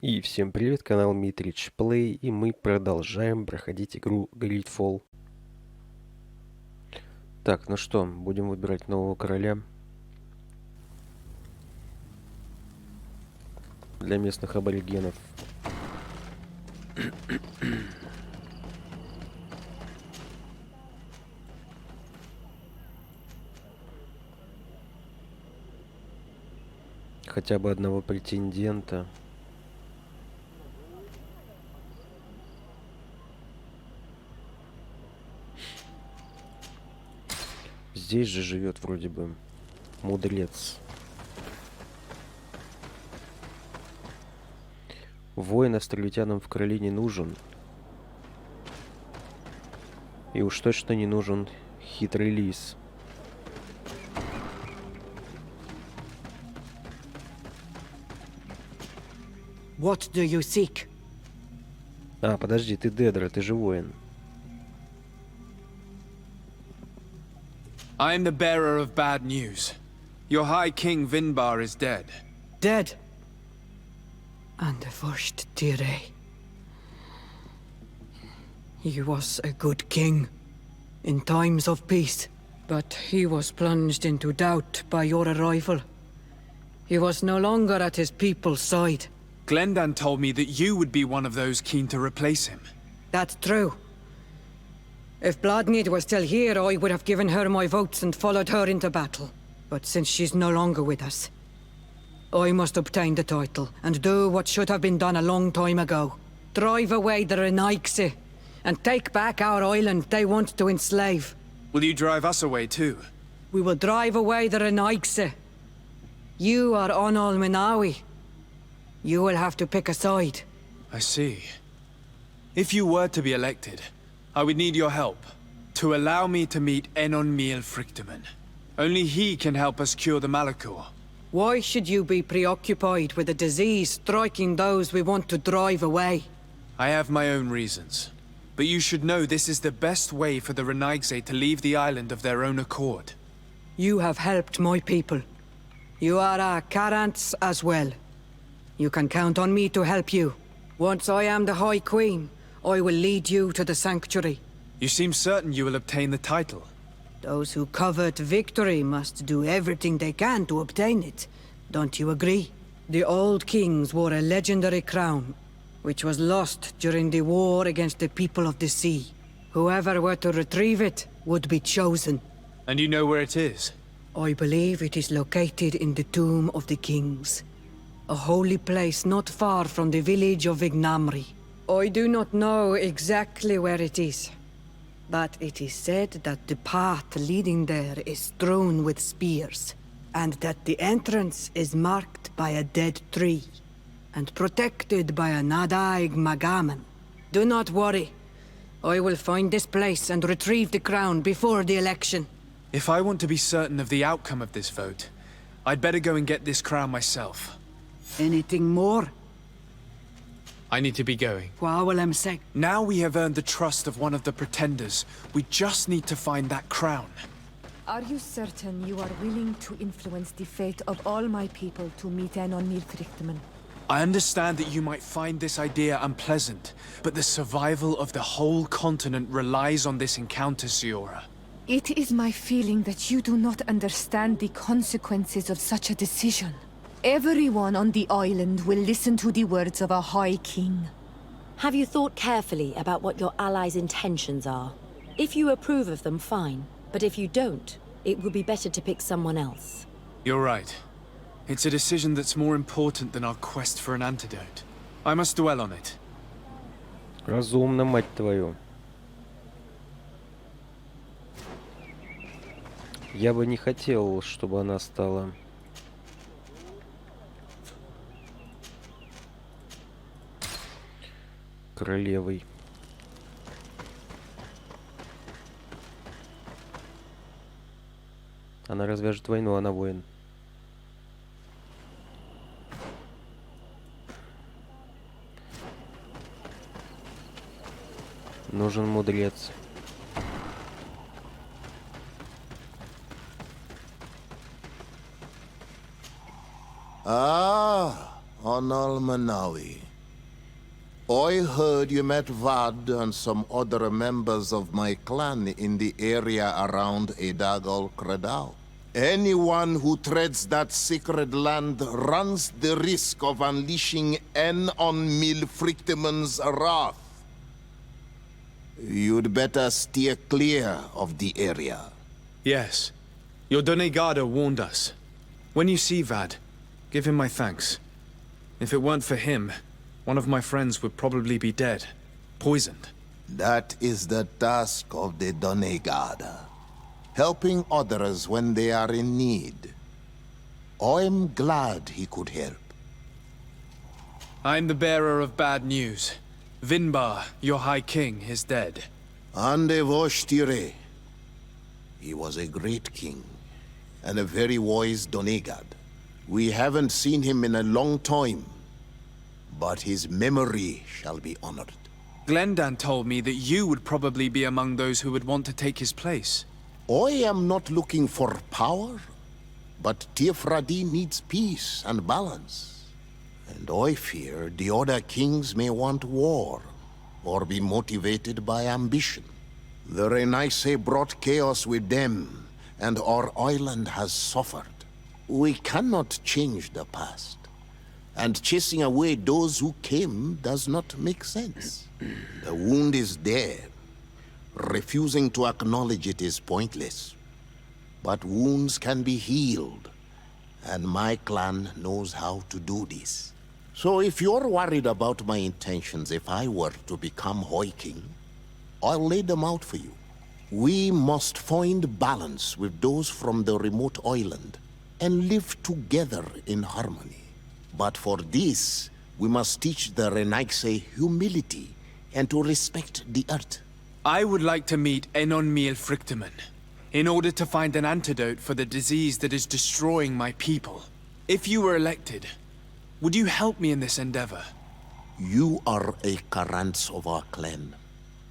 И всем привет, канал MitrichPlay, и мы продолжаем проходить игру GreedFall. Так, ну что, будем выбирать нового короля. Для местных аборигенов. Хотя бы одного претендента. Здесь же живет вроде бы мудрец. Воин островитянам в короле не нужен. И уж точно не нужен хитрый лис. What do you seek? А, подожди, ты Дедра, ты же воин. I am the bearer of bad news. Your High King Vinbar is dead. Dead. And the first dere. He was a good king in times of peace, but he was plunged into doubt by your arrival. He was no longer at his people's side. Glendan told me that you would be one of those keen to replace him. That's true. If Bloodneed was still here, I would have given her my votes and followed her into battle. But since she's no longer with us, I must obtain the title and do what should have been done a long time ago. Drive away the Renaigse and take back our island they want to enslave. Will you drive us away too? We will drive away the Renaigse. You are Onol Minawi. You will have to pick a side. I see. If you were to be elected, I would need your help to allow me to meet Enon Miel Frichteman. Only he can help us cure the Malachor. Why should you be preoccupied with a disease striking those we want to drive away? I have my own reasons. But you should know this is the best way for the Renaigse to leave the island of their own accord. You have helped my people. You are our Karants as well. You can count on me to help you. Once I am the High Queen, I will lead you to the Sanctuary. You seem certain you will obtain the title. Those who covet victory must do everything they can to obtain it. Don't you agree? The old kings wore a legendary crown, which was lost during the war against the people of the sea. Whoever were to retrieve it would be chosen. And you know where it is? I believe it is located in the Tomb of the Kings. A holy place not far from the village of Vignamri. I do not know exactly where it is, but it is said that the path leading there is strewn with spears, and that the entrance is marked by a dead tree, and protected by a Nadaig Magaman. Do not worry. I will find this place and retrieve the crown before the election. If I want to be certain of the outcome of this vote, I'd better go and get this crown myself. Anything more? I need to be going. Now Now we have earned the trust of one of the pretenders. We just need to find that crown. Are you certain you are willing to influence the fate of all my people to meet Enon Milfrichterman? I understand that you might find this idea unpleasant, but the survival of the whole continent relies on this encounter, Siora. It is my feeling that you do not understand the consequences of such a decision. Everyone on the island will listen to the words of a High King. Have you thought carefully about what your allies' intentions are? If you approve of them, fine. But if you don't, it would be better to pick someone else. You're right. It's a decision that's more important than our quest for an antidote. I must dwell on it. Разумно, мать твою. Я бы не хотел, чтобы она стала... королевой. Она развяжет войну, она воин. Нужен мудрец. Ah, Onol Manawi. I heard you met Vad and some other members of my clan in the area around Edagal Credal. Anyone who treads that sacred land runs the risk of unleashing N on Milfrictiman's wrath. You'd better steer clear of the area. Yes. Your Donegada warned us. When you see Vad, give him my thanks. If it weren't for him, one of my friends would probably be dead. Poisoned. That is the task of the Donegada. Helping others when they are in need. I'm glad he could help. I'm the bearer of bad news. Vinbar, your High King, is dead. Ande Voshtire. He was a great king, and a very wise Donegad. We haven't seen him in a long time, but his memory shall be honored. Glendan told me that you would probably be among those who would want to take his place. I am not looking for power, but Tiefradi needs peace and balance. And I fear the other kings may want war, or be motivated by ambition. The Renaisse brought chaos with them, and our island has suffered. We cannot change the past, and chasing away those who came does not make sense. The wound is there. Refusing to acknowledge it is pointless. But wounds can be healed, and my clan knows how to do this. So if you're worried about my intentions if I were to become High King, I'll lay them out for you. We must find balance with those from the remote island and live together in harmony. But for this, we must teach the Renaisse humility and to respect the earth. I would like to meet Enon Milfrictiman in order to find an antidote for the disease that is destroying my people. If you were elected, would you help me in this endeavor? You are a Karants of our clan,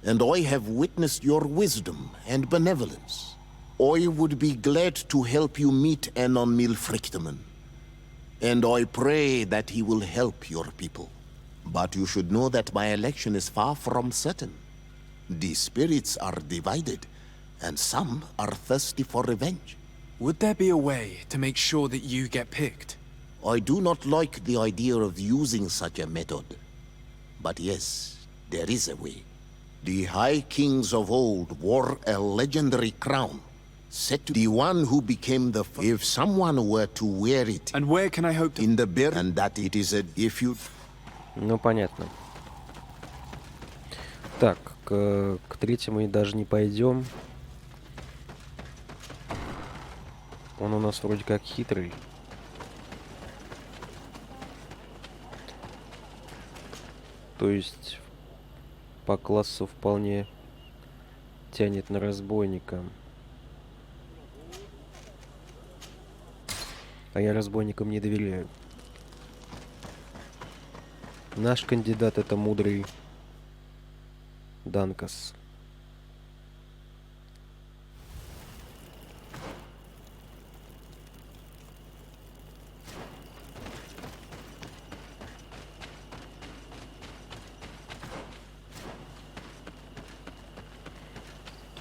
and I have witnessed your wisdom and benevolence. I would be glad to help you meet Enon Milfrictiman, and I pray that he will help your people. But you should know that my election is far from certain. The spirits are divided, and some are thirsty for revenge. Would there be a way to make sure that you get picked? I do not like the idea of using such a method. But yes, there is a way. The High Kings of old wore a legendary crown, set to the one who became the if someone were to wear it. And where can I hope to... In the bear, and that it is a... if you... Ну, понятно. Так, к третьему и даже не пойдем. Он у нас вроде как хитрый. То есть по классу вполне тянет на разбойника. А я разбойникам не доверяю. Наш кандидат — это мудрый Данкас.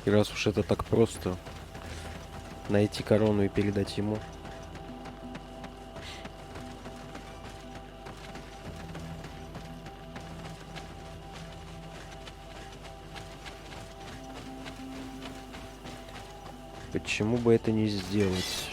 И раз уж это так просто, найти корону и передать ему. Почему бы это не сделать?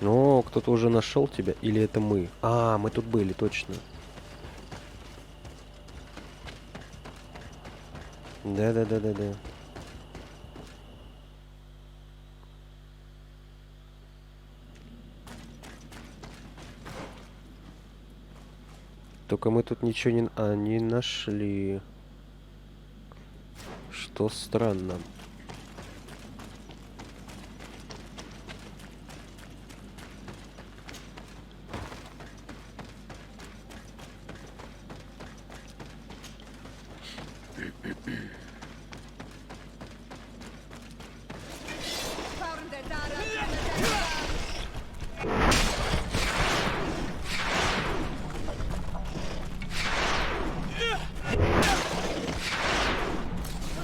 О, кто-то уже нашел тебя? Или это мы? А, мы тут были, точно. Да. Только мы тут ничего не нашли. Что странно.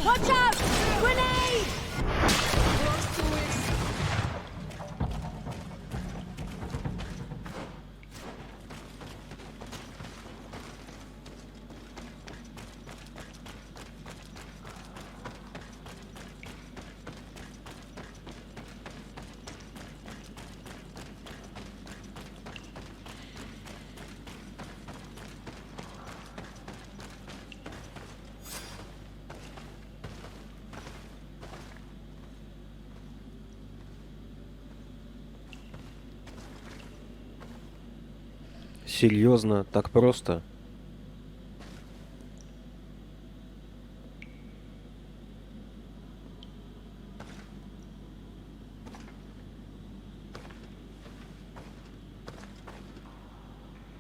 Watch out! Grenade! Серьезно, так просто?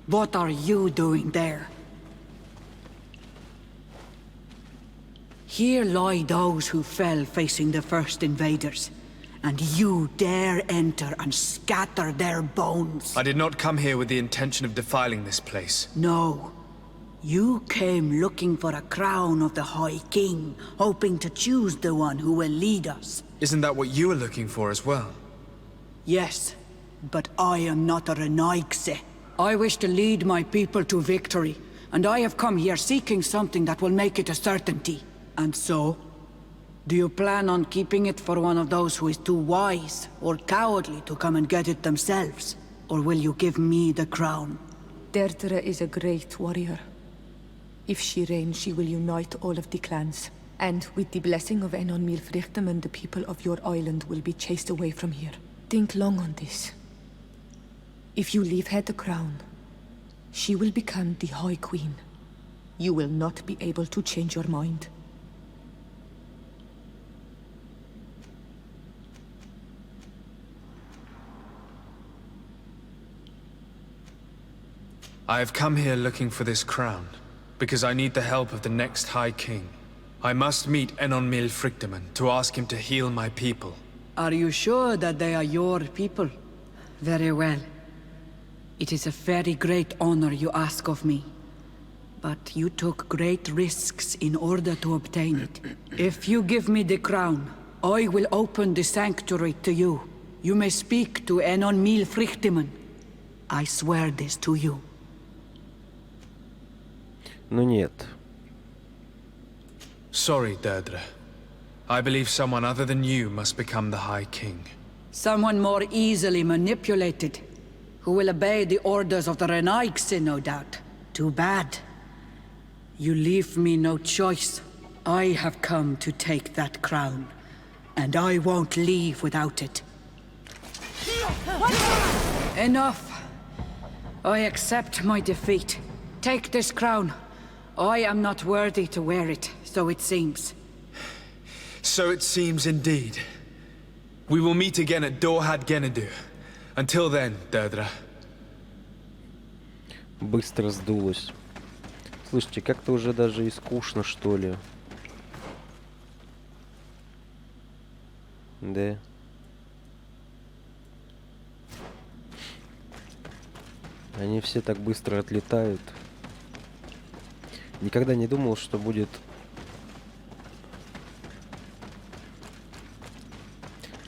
What are you doing there? Here lie those who fell facing the first invaders, and you dare enter and scatter their bones. I did not come here with the intention of defiling this place. No. You came looking for a crown of the High King, hoping to choose the one who will lead us. Isn't that what you were looking for as well? Yes, but I am not a Renaigse. I wish to lead my people to victory, and I have come here seeking something that will make it a certainty. And so, do you plan on keeping it for one of those who is too wise or cowardly to come and get it themselves? Or will you give me the crown? Deirdre is a great warrior. If she reigns, she will unite all of the clans. And with the blessing of Enon Milfrichtemen, the people of your island will be chased away from here. Think long on this. If you leave her the crown, she will become the High Queen. You will not be able to change your mind. I have come here looking for this crown, because I need the help of the next High King. I must meet Enon Milfrichtemen to ask him to heal my people. Are you sure that they are your people? Very well. It is a very great honor you ask of me. But you took great risks in order to obtain it. If you give me the crown, I will open the sanctuary to you. You may speak to Enon Milfrichtemen. I swear this to you. Ну нет. Sorry, Deirdre. I believe someone other than you must become the High King. Someone more easily manipulated, who will obey the orders of the Renaigse, no doubt. Too bad. You leave me no choice. I have come to take that crown, and I won't leave without it. Enough. I accept my defeat. Take this crown. I am not worthy to wear it, so it seems. So it seems indeed. We will meet again at Dorhad Genadu. Until then, Deirdre. Быстро сдулось. Слушайте, как-то уже даже и скучно, что ли. Да. Они все так быстро отлетают. Никогда не думал, что будет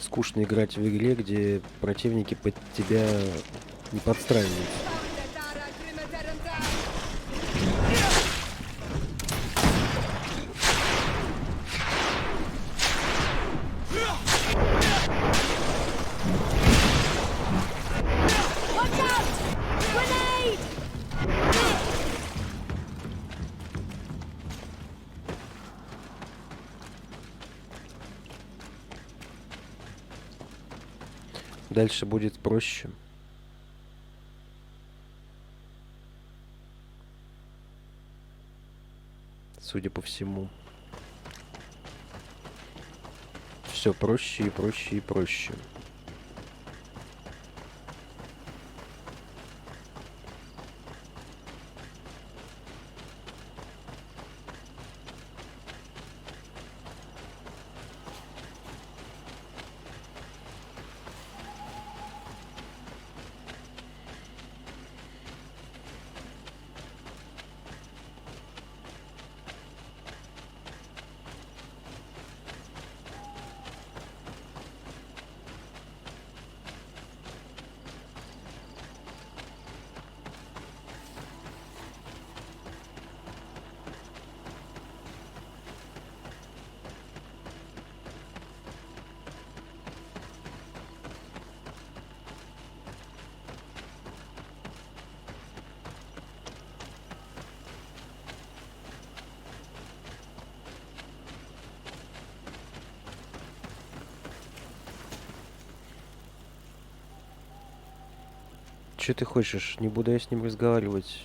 скучно играть в игре, где противники под тебя не подстраиваются. Дальше будет проще. Судя по всему. Все проще и проще и проще. Че ты хочешь? Не буду я с ним разговаривать.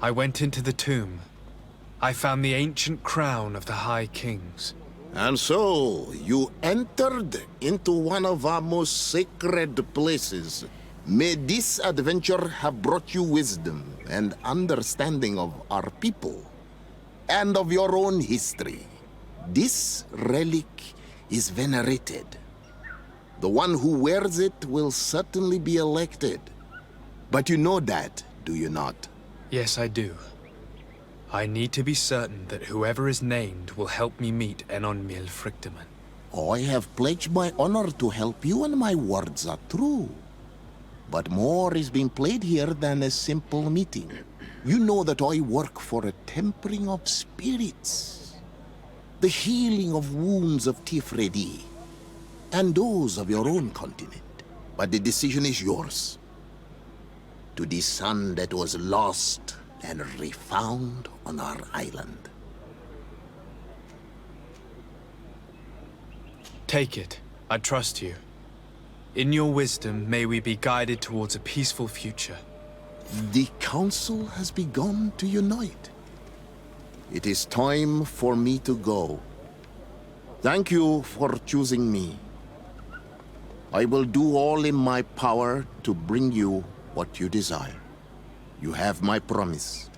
I went into the tomb. I found the ancient crown of the High Kings. And so, you entered into one of our most sacred places. May this adventure have brought you wisdom and understanding of our people and of your own history. This relic is venerated. The one who wears it will certainly be elected. But you know that, do you not? Yes, I do. I need to be certain that whoever is named will help me meet Enon Frichtemann. I have pledged my honor to help you, and my words are true. But more is being played here than a simple meeting. You know that I work for a tempering of spirits, the healing of wounds of Tifredi, and those of your own continent. But the decision is yours. To the son that was lost and refound on our island. Take it. I trust you. In your wisdom, may we be guided towards a peaceful future. The council has begun to unite. It is time for me to go. Thank you for choosing me. I will do all in my power to bring you what you desire. You have my promise.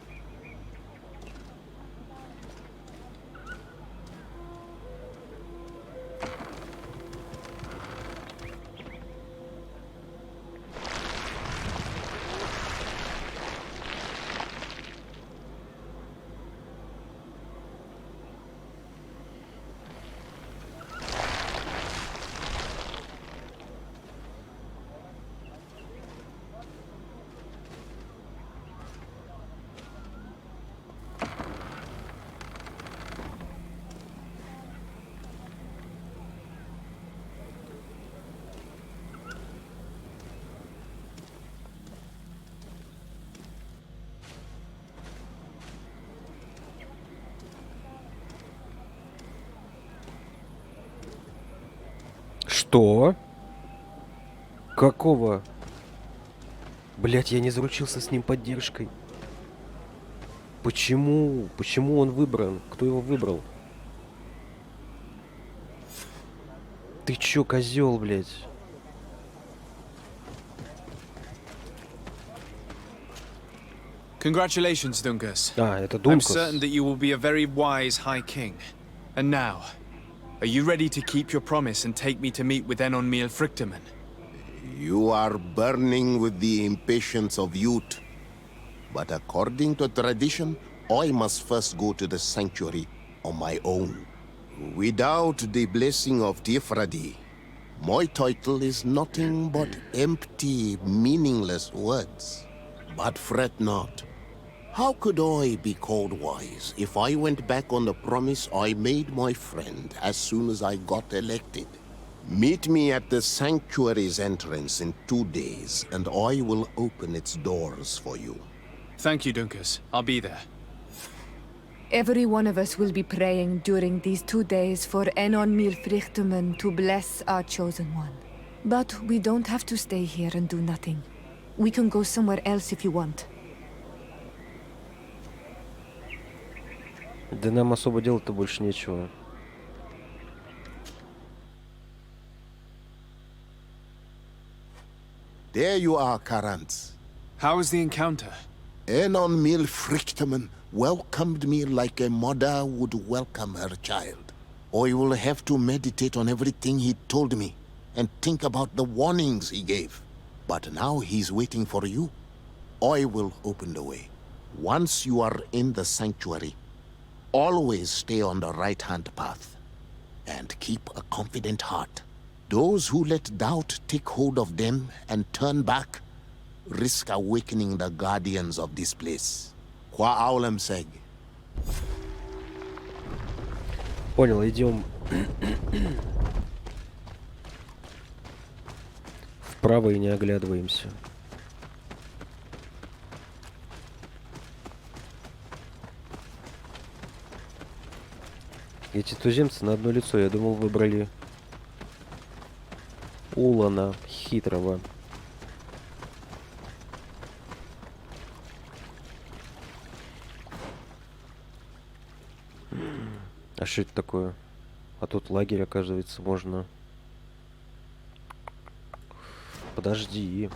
Что? Какого? Блять, я не заручился с ним поддержкой. Почему? Почему он выбран? Кто его выбрал? Ты чё, козёл, блять? Congratulations, Dungus. А, это I'm Дункас. certain that you will be a very wise High King. And now, are you ready to keep your promise and take me to meet with Enon Frichtemann? You are burning with the impatience of youth. But according to tradition, I must first go to the sanctuary on my own. Without the blessing of Tifradi, my title is nothing but empty, meaningless words. But fret not. How could I be called wise if I went back on the promise I made my friend as soon as I got elected? Meet me at the sanctuary's entrance in 2 days, and I will open its doors for you. Thank you, Dunkus. I'll be there. Every one of us will be praying during these 2 days for Enon Milfrichtemen to bless our chosen one. But we don't have to stay here and do nothing. We can go somewhere else if you want. Да нам особо делать-то больше нечего. There you are, Karantz. How was the encounter? Enon Milfrichtemen welcomed me like a mother would welcome her child. I will have to meditate on everything he told me and think about the warnings he gave. But now he's waiting for you. I will open the way. Once you are in the sanctuary, always stay on the right-hand path and keep a confident heart. Those who let doubt take hold of them and turn back risk awakening the guardians of this place. Qua aulem seg. Понял, идем вправо и не оглядываемся. Эти туземцы на одно лицо, я думал, выбрали Улана хитрого. А что это такое? А тут лагерь, оказывается, можно... Подожди.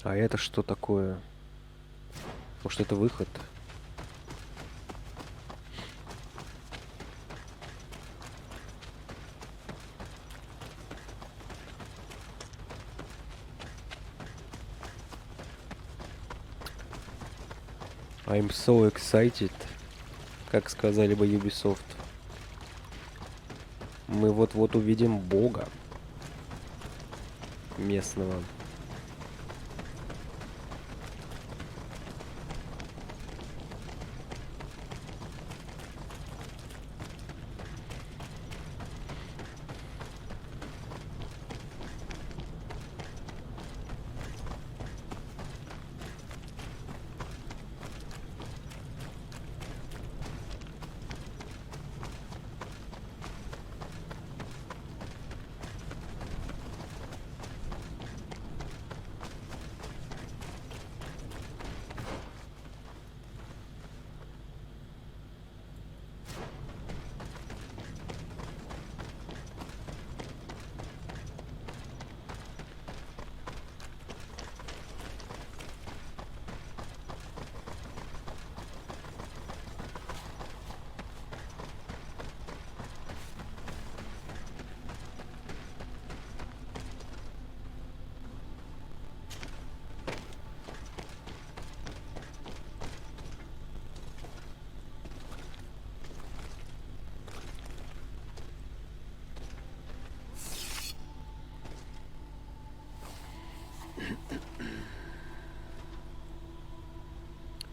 А это что такое? Может, это выход? I'm so excited, как сказали бы Ubisoft. Мы вот-вот увидим бога местного.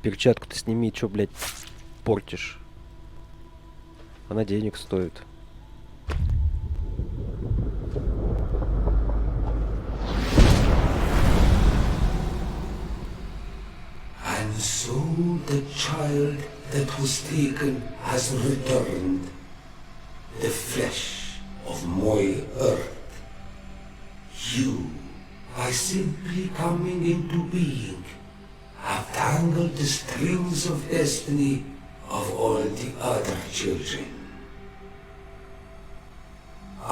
Перчатку-то сними, чё, блядь, портишь? Она денег стоит. And so the child that was taken has returned, the flesh of my earth. You, by simply coming into being, have tangled the strings of destiny of all the other children.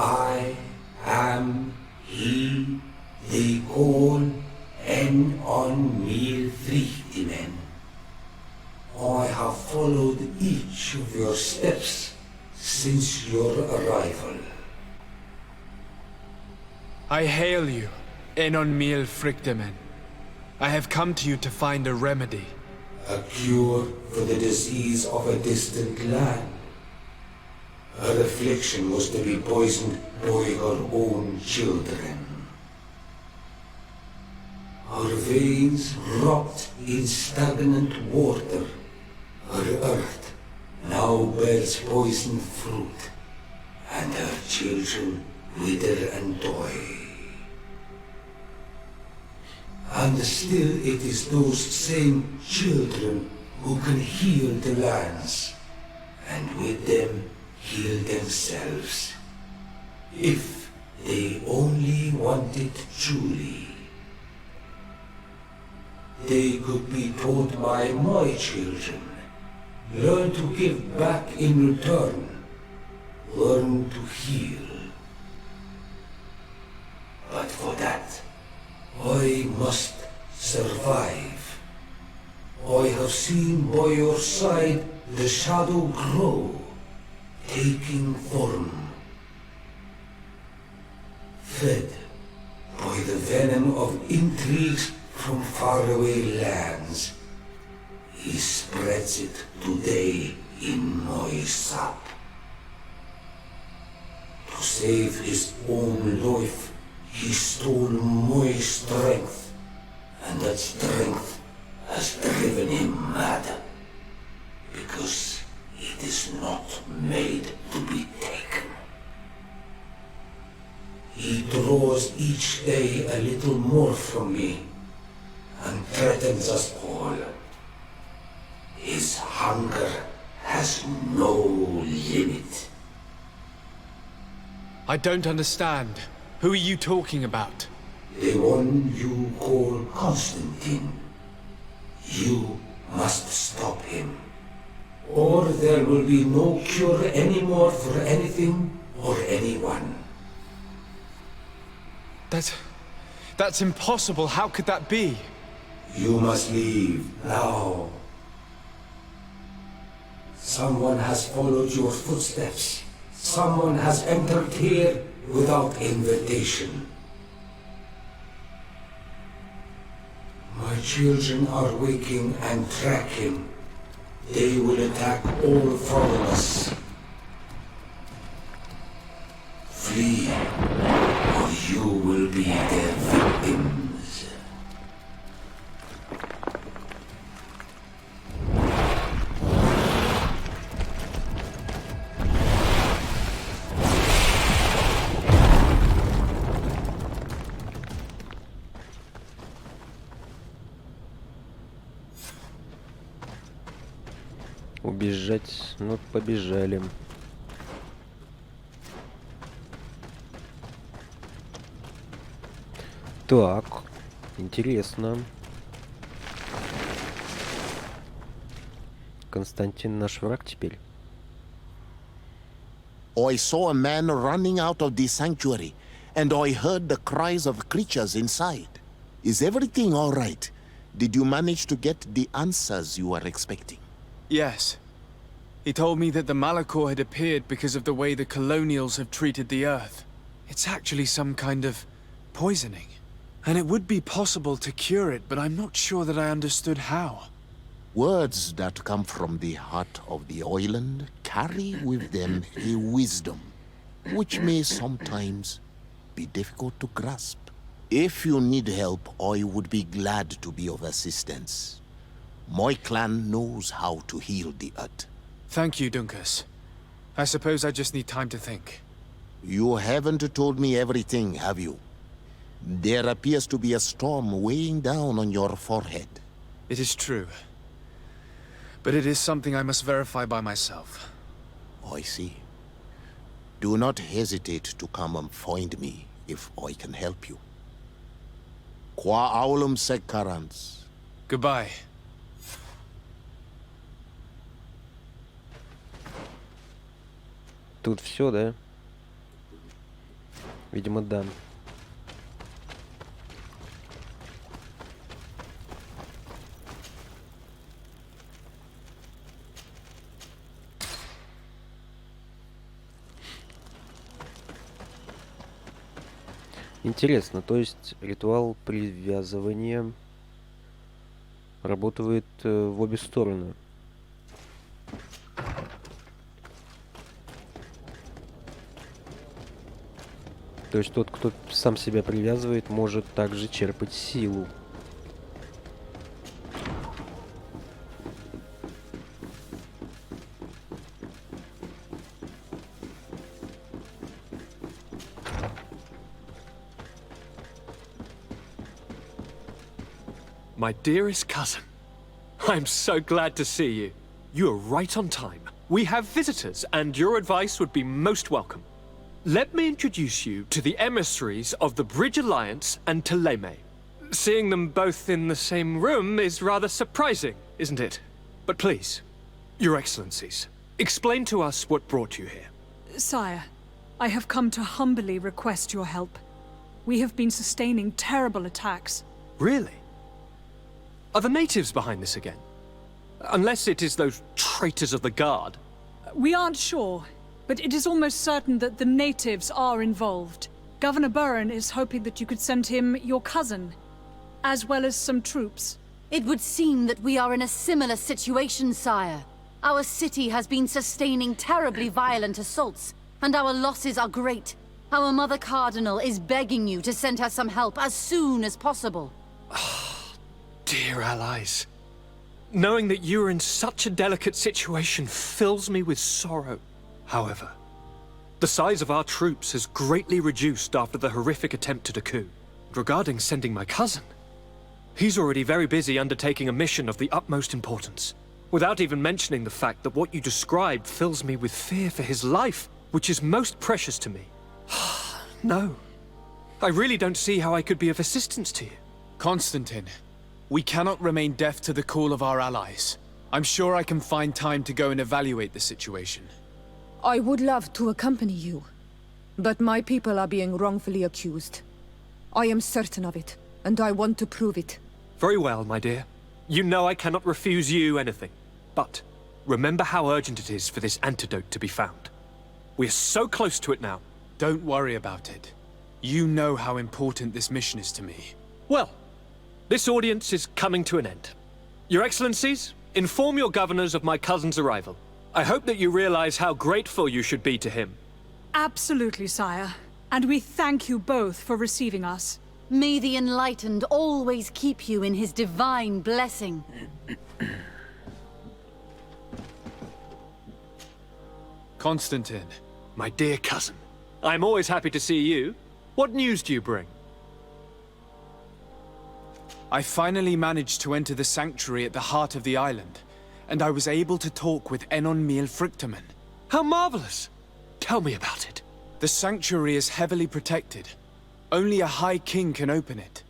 I am he they call MitrichPlay. I have followed each of your steps since your arrival. I hail you, MitrichPlay. I have come to you to find a remedy. A cure for the disease of a distant land. Her affliction was to be poisoned by her own children. Her veins rot in stagnant water. Her earth now bears poisoned fruit, and her children wither and die. And still it is those same children who can heal the lands, and with them heal themselves, if they only want it truly. They could be taught by my children, learn to give back in return, learn to heal. But for that, I must survive. I have seen by your side the shadow grow, taking form. Fed by the venom of intrigues from faraway lands, he spreads it today in my sap. To save his own life, he stole my strength, and that strength has driven him mad, because it is not made to be taken. He draws each day a little more from me, and threatens us all. His hunger has no limit. I don't understand. Who are you talking about? The one you call Constantine. You must stop him, or there will be no cure anymore for anything or anyone. That's impossible. How could that be? You must leave now. Someone has followed your footsteps. Someone has entered here without invitation. My children are waking and tracking. They will attack all foreigners. Flee, or you will be their victims. Убежать, ну побежали. Так, интересно. Константин наш враг теперь. I saw a man running out of the sanctuary, and I heard the cries of creatures inside. Is everything all right? Did you manage to get the answers you were expecting? Yes. He told me that the Malachor had appeared because of the way the colonials have treated the Earth. It's actually some kind of poisoning. And it would be possible to cure it, but I'm not sure that I understood how. Words that come from the heart of the island carry with them a wisdom, which may sometimes be difficult to grasp. If you need help, I would be glad to be of assistance. My clan knows how to heal the earth. Thank you, Dunkas. I suppose I just need time to think. You haven't told me everything, have you? There appears to be a storm weighing down on your forehead. It is true. But it is something I must verify by myself. I see. Do not hesitate to come and find me if I can help you. Qua aulum secarans. Goodbye. Тут все, да? Видимо, да. Интересно, то есть ритуал привязывания работает в обе стороны. То есть тот, кто сам себя привязывает, может также черпать силу. My dearest cousin, I'm so glad to see you. You are right on time. We have visitors, and your advice would be most welcome. Let me introduce you to the emissaries of the Bridge Alliance and Teleme. Seeing them both in the same room is rather surprising, isn't it? But please, Your Excellencies, explain to us what brought you here. Sire, I have come to humbly request your help. We have been sustaining terrible attacks. Really? Are the natives behind this again? Unless it is those traitors of the Guard. We aren't sure, but it is almost certain that the natives are involved. Governor Burren is hoping that you could send him your cousin, as well as some troops. It would seem that we are in a similar situation, sire. Our city has been sustaining terribly violent assaults, and our losses are great. Our Mother Cardinal is begging you to send her some help as soon as possible. Dear allies, knowing that you are in such a delicate situation fills me with sorrow. However, the size of our troops has greatly reduced after the horrific attempt at a coup. Regarding sending my cousin, he's already very busy undertaking a mission of the utmost importance, without even mentioning the fact that what you described fills me with fear for his life, which is most precious to me. No, I really don't see how I could be of assistance to you. Constantine, we cannot remain deaf to the call of our allies. I'm sure I can find time to go and evaluate the situation. I would love to accompany you, but my people are being wrongfully accused. I am certain of it, and I want to prove it. Very well, my dear. You know I cannot refuse you anything. But remember how urgent it is for this antidote to be found. We are so close to it now. Don't worry about it. You know how important this mission is to me. Well, this audience is coming to an end. Your Excellencies, inform your governors of my cousin's arrival. I hope that you realize how grateful you should be to him. Absolutely, sire. And we thank you both for receiving us. May the Enlightened always keep you in his divine blessing. Constantine. My dear cousin, I'm always happy to see you. What news do you bring? I finally managed to enter the sanctuary at the heart of the island, and I was able to talk with Enon Frichtemann. How marvelous! Tell me about it. The sanctuary is heavily protected. Only a High King can open it.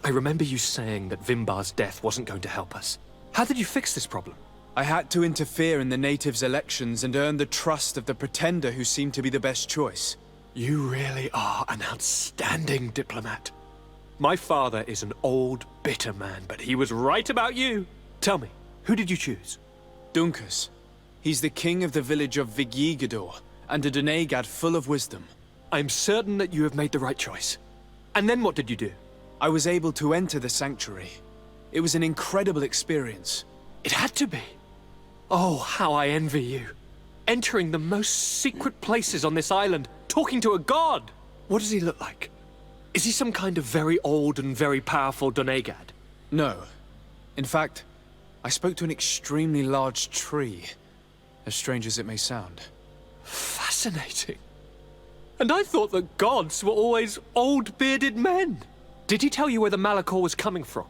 I remember you saying that Vimbar's death wasn't going to help us. How did you fix this problem? I had to interfere in the natives' elections and earn the trust of the pretender who seemed to be the best choice. You really are an outstanding diplomat. My father is an old, bitter man, but he was right about you. Tell me, who did you choose? Dunkus. He's the king of the village of Vigyigador, and a Donegad full of wisdom. I'm certain that you have made the right choice. And then what did you do? I was able to enter the sanctuary. It was an incredible experience. It had to be. Oh, how I envy you. Entering the most secret places on this island, talking to a god. What does he look like? Is he some kind of very old and very powerful Donegad? No. In fact, I spoke to an extremely large tree, as strange as it may sound. Fascinating. And I thought that gods were always old, bearded men. Did he tell you where the Malachor was coming from?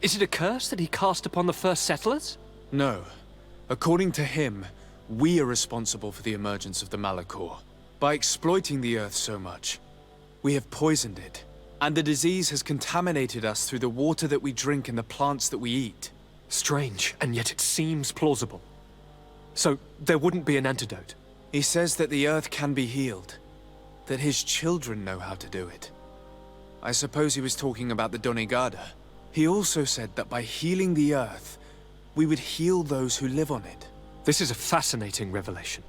Is it a curse that he cast upon the first settlers? No. According to him, we are responsible for the emergence of the Malachor. By exploiting the Earth so much, we have poisoned it, and the disease has contaminated us through the water that we drink and the plants that we eat. Strange, and yet it seems plausible. So, there wouldn't be an antidote? He says that the Earth can be healed. that his children know how to do it. I suppose he was talking about the Donegada. He also said that by healing the earth, we would heal those who live on it. This is a fascinating revelation.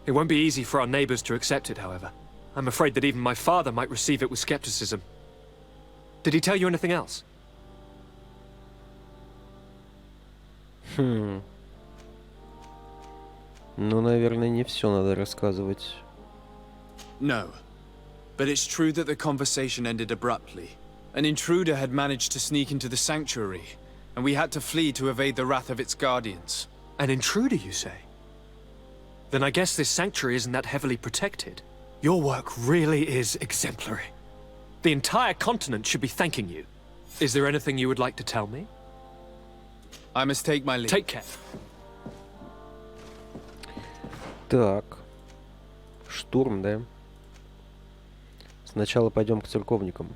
It won't be easy for our neighbors to accept it, however. I'm afraid that even my father might receive it with skepticism. Did he tell you anything else? Ну, наверное, не все надо рассказывать. No. But it's true that the conversation ended abruptly. An intruder had managed to sneak into the sanctuary, and we had to flee to evade the wrath of its guardians. An intruder, you say? Then I guess this sanctuary isn't that heavily protected. Your work really is exemplary. The entire continent should be thanking you. Is there anything you would like to tell me? I must take my leave. Take care. Так. Штурм, да? Сначала пойдем к церковникам.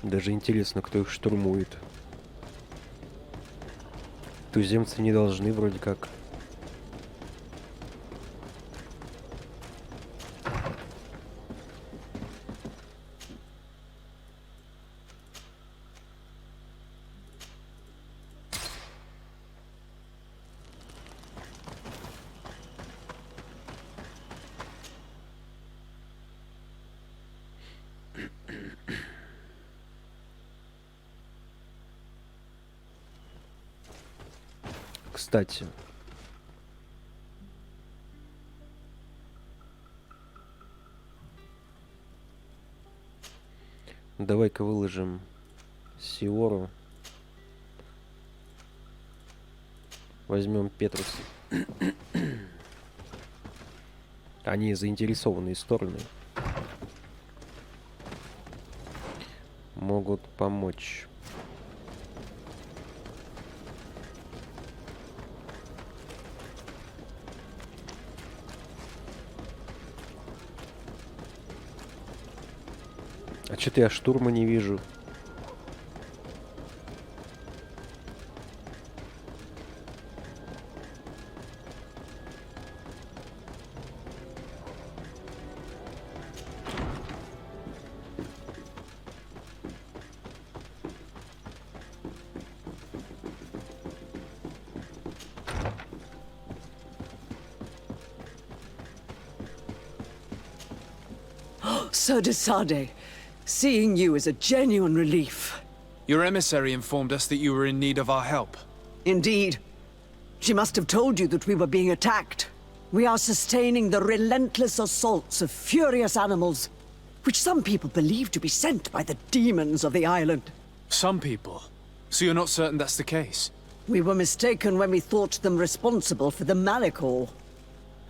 Даже интересно, кто их штурмует. Туземцы не должны вроде как. Кстати, давай-ка выложим Сиору. Возьмем Петрус. Они заинтересованные стороны. Могут помочь. А что-то я штурма не вижу. Sir de Sade, seeing you is a genuine relief. Your emissary informed us that you were in need of our help. Indeed. She must have told you that we were being attacked. We are sustaining the relentless assaults of furious animals, which some people believe to be sent by the demons of the island. Some people? So you're not certain that's the case? We were mistaken when we thought them responsible for the Malicor.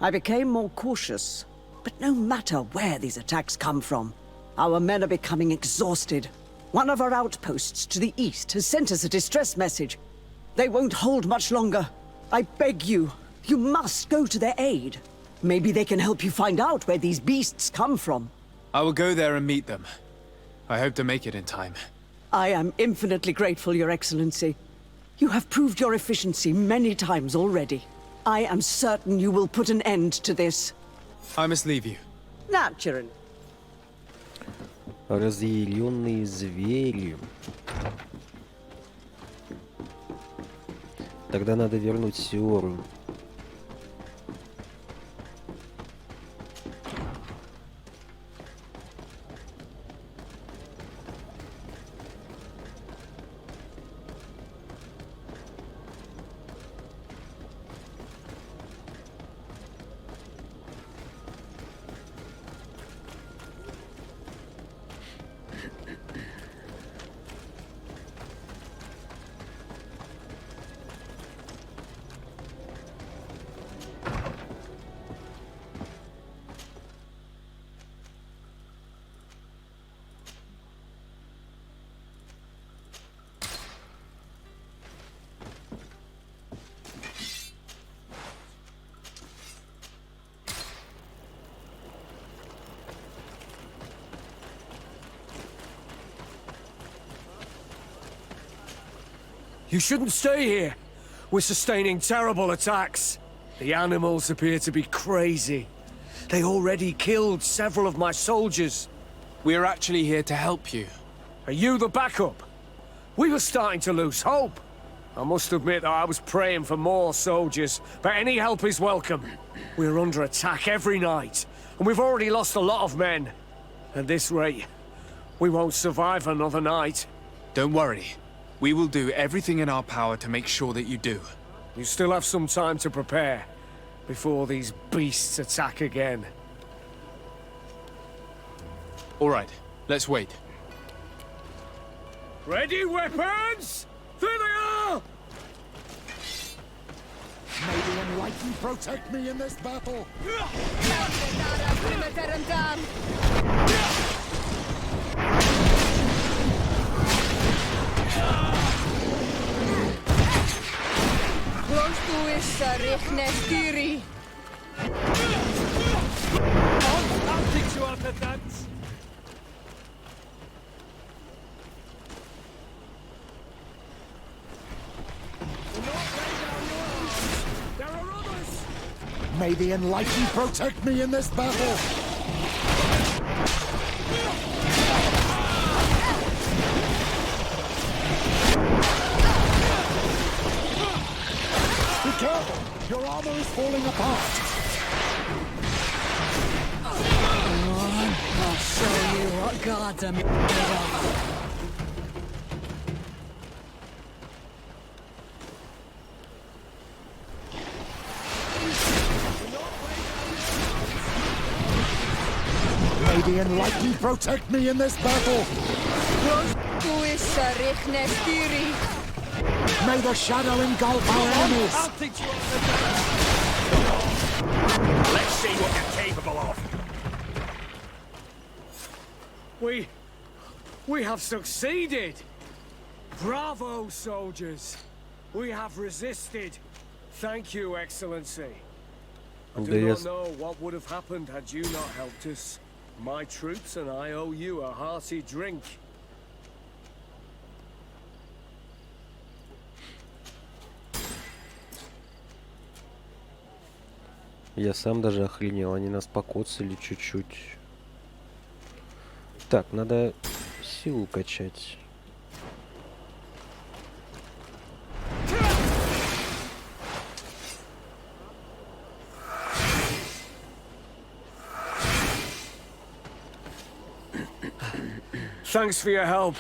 I became more cautious. But no matter where these attacks come from, our men are becoming exhausted. One of our outposts to the east has sent us a distress message. They won't hold much longer. I beg you, you must go to their aid. Maybe they can help you find out where these beasts come from. I will go there and meet them. I hope to make it in time. I am infinitely grateful, Your Excellency. You have proved your efficiency many times already. I am certain you will put an end to this. I must leave you. Naturally. Разъяренные звери. Тогда надо вернуть Сиору. You shouldn't stay here. We're sustaining terrible attacks. The animals appear to be crazy. They already killed several of my soldiers. We're actually here to help you. Are you the backup? We were starting to lose hope. I must admit that I was praying for more soldiers, but any help is welcome. We're under attack every night, and we've already lost a lot of men. At this rate, we won't survive another night. Don't worry. We will do everything in our power to make sure that you do. You still have some time to prepare, before these beasts attack again. All right, let's wait. Ready, weapons? There they are! May the enlightened protect me in this battle. May the enlightened protect me in this battle. Be careful! Your armor is falling apart. I'll show you what gods are made of. May the enlightened protect me in this battle. May the shadow engulf our enemies. Let's see what you're capable of. We have succeeded. Bravo, soldiers. We have resisted. Thank you, Excellency. I do not know what would have happened had you not helped us. My troops and I owe you a hearty drink. Я сам даже охренел, они нас покоцали чуть-чуть. Так, надо силу качать. Thanks for your help.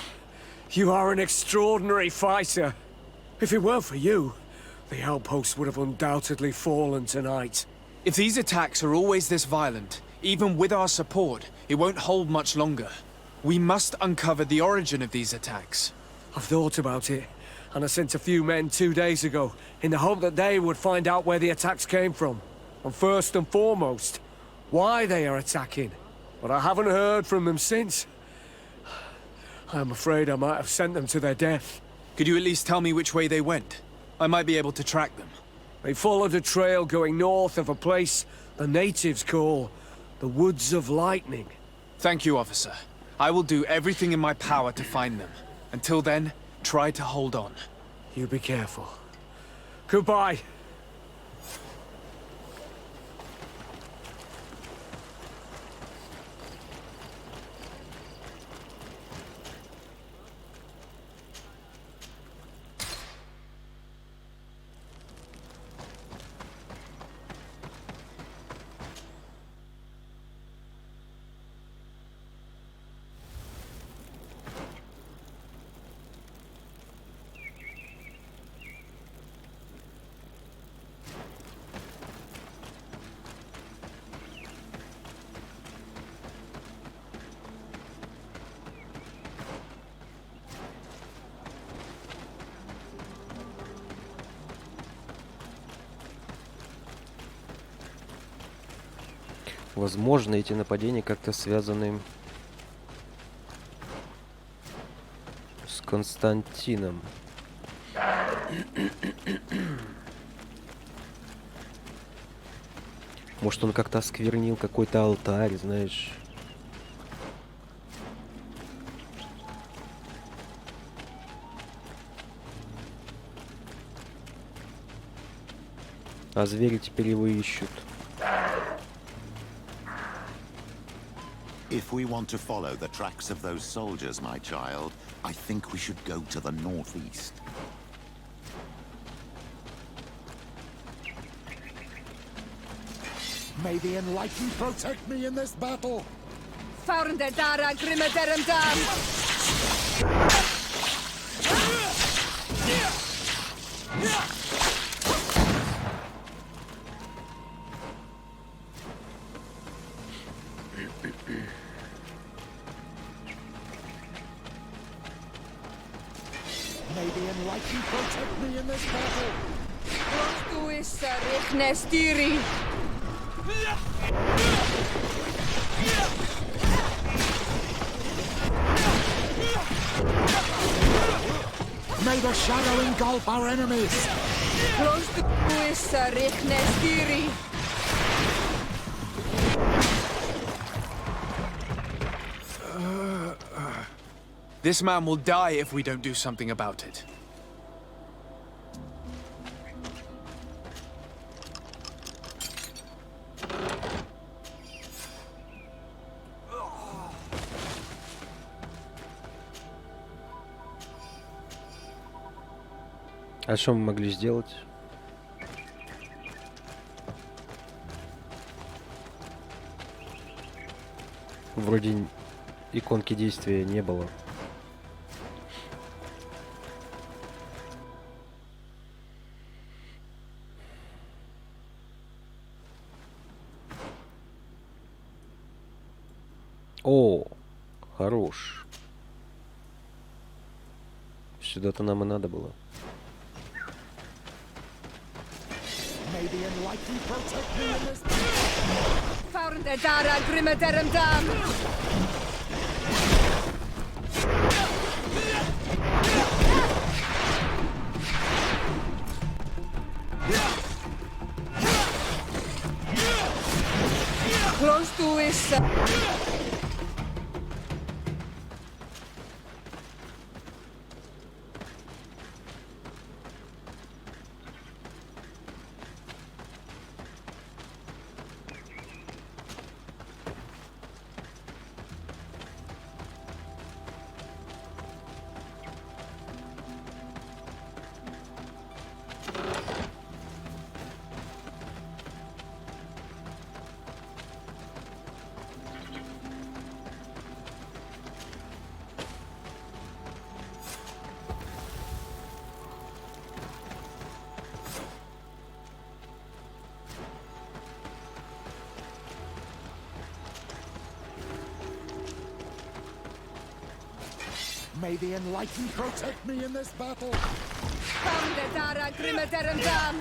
You are an extraordinary fighter. If it weren't for you, the outpost would have undoubtedly fallen tonight. If these attacks are always this violent, even with our support, it won't hold much longer. We must uncover the origin of these attacks. I've thought about it, and I sent a few men 2 days ago, in the hope that they would find out where the attacks came from. And first and foremost, why they are attacking. But I haven't heard from them since. I'm afraid I might have sent them to their death. Could you at least tell me which way they went? I might be able to track them. They followed a trail going north of a place the natives call the Woods of Lightning. Thank you, officer. I will do everything in my power to find them. Until then, try to hold on. You be careful. Goodbye. Возможно, эти нападения как-то связаны с Константином. Может, он как-то осквернил какой-то алтарь, знаешь. А звери теперь его ищут. If we want to follow the tracks of those soldiers, my child, I think we should go to the northeast. May the Enlightened protect me in this battle! Found the Dara Grimadarum Dam! May the Enlightened protect me in this battle! Rostu is Rechnestiri! May the shadow engulf our enemies! Rostu is Rechnestiri! This man will die if we don't do something about it. А что мы могли сделать? Вроде иконки действия не было. О, хорош. Сюда-то нам и надо было. May the Enlightened protect me in this Found the Dara Grimadarum Dam! Close to his... May the Enlightened protect me in this battle! Found the Dara Grimadarum Dam!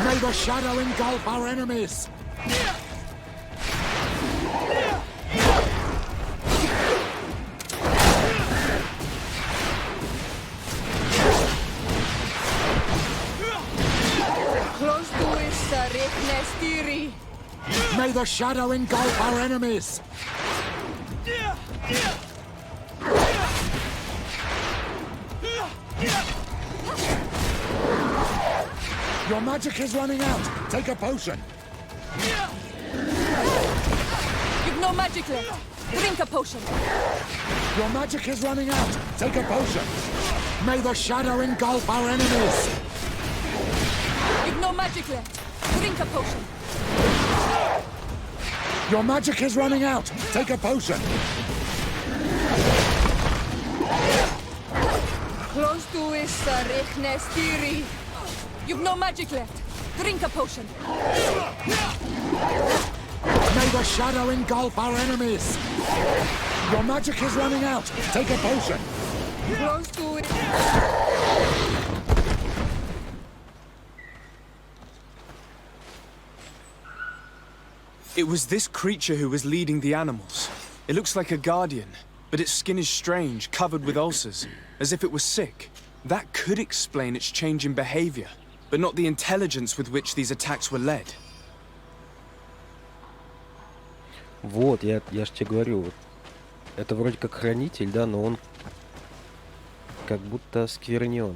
May the shadow engulf our enemies! Close to his Rechnestiri! May the shadow engulf our enemies! Your magic is running out! Take a potion! You've no magic left! Drink a potion! Your magic is running out! Take a potion! May the shadow engulf our enemies! You've no magic left! Drink a potion! Your magic is running out! Take a potion! Close to his Rechnestiri! You've no magic left! Drink a potion! May the shadow engulf our enemies! Your magic is running out! Take a potion! Close to it! It was this creature who was leading the animals. It looks like a guardian, but its skin is strange, covered with ulcers, as if it was sick. That could explain its change in behavior, but not the intelligence with which these attacks were led. Вот, я ж тебе говорю, вот, это вроде как хранитель, да, но он как будто осквернен.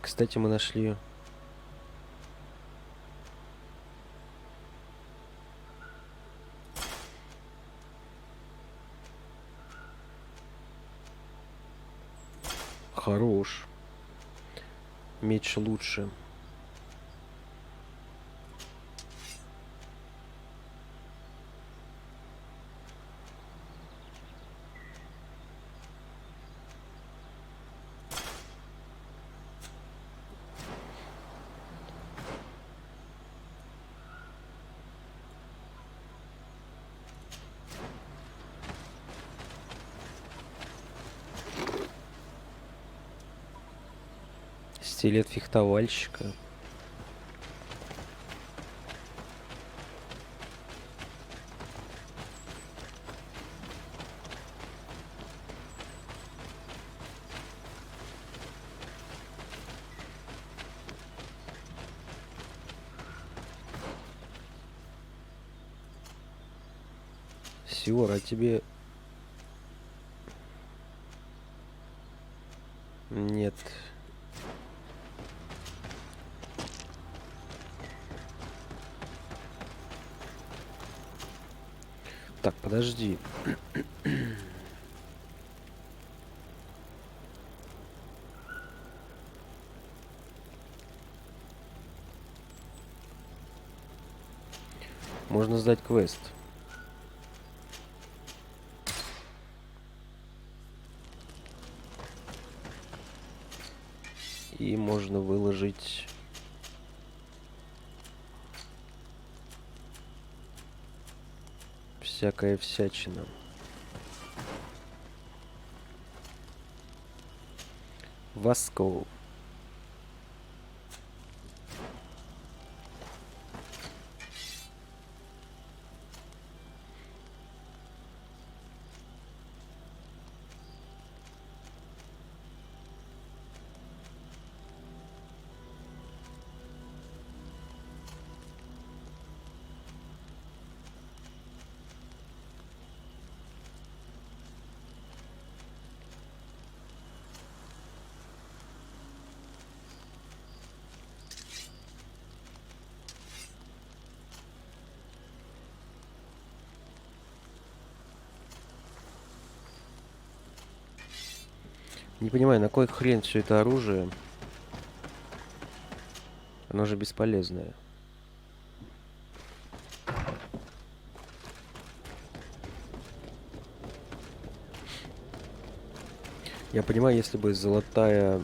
Кстати, мы нашли хорош. Меч лучше. Стилет фехтовальщика. Сюра, тебе... Нет. Так, подожди. Можно сдать квест. И можно выложить всякая всячина. Васко. Не понимаю, на кой хрен все это оружие? Оно же бесполезное. Я понимаю, если бы золотая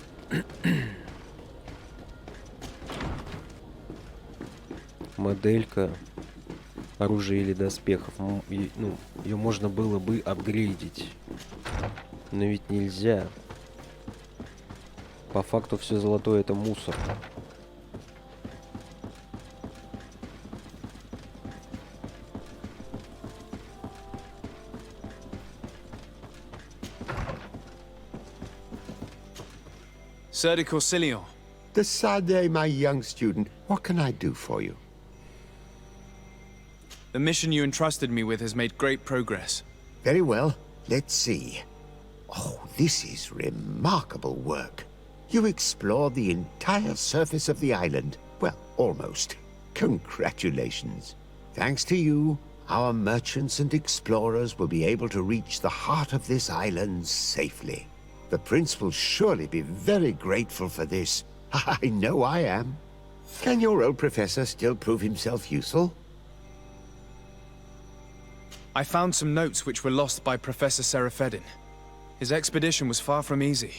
моделька оружия или доспехов, ну, ее можно было бы апгрейдить. Но ведь нельзя. По факту все золотое это мусор. Sir de Corsilion. The Sade, my young student. What can I do for you? The mission you entrusted me with has made great progress. Very well. Let's see. Oh, this is remarkable work. You explored the entire surface of the island. Well, almost. Congratulations. Thanks to you, our merchants and explorers will be able to reach the heart of this island safely. The prince will surely be very grateful for this. I know I am. Can your old professor still prove himself useful? I found some notes which were lost by Professor Seraphedin. His expedition was far from easy.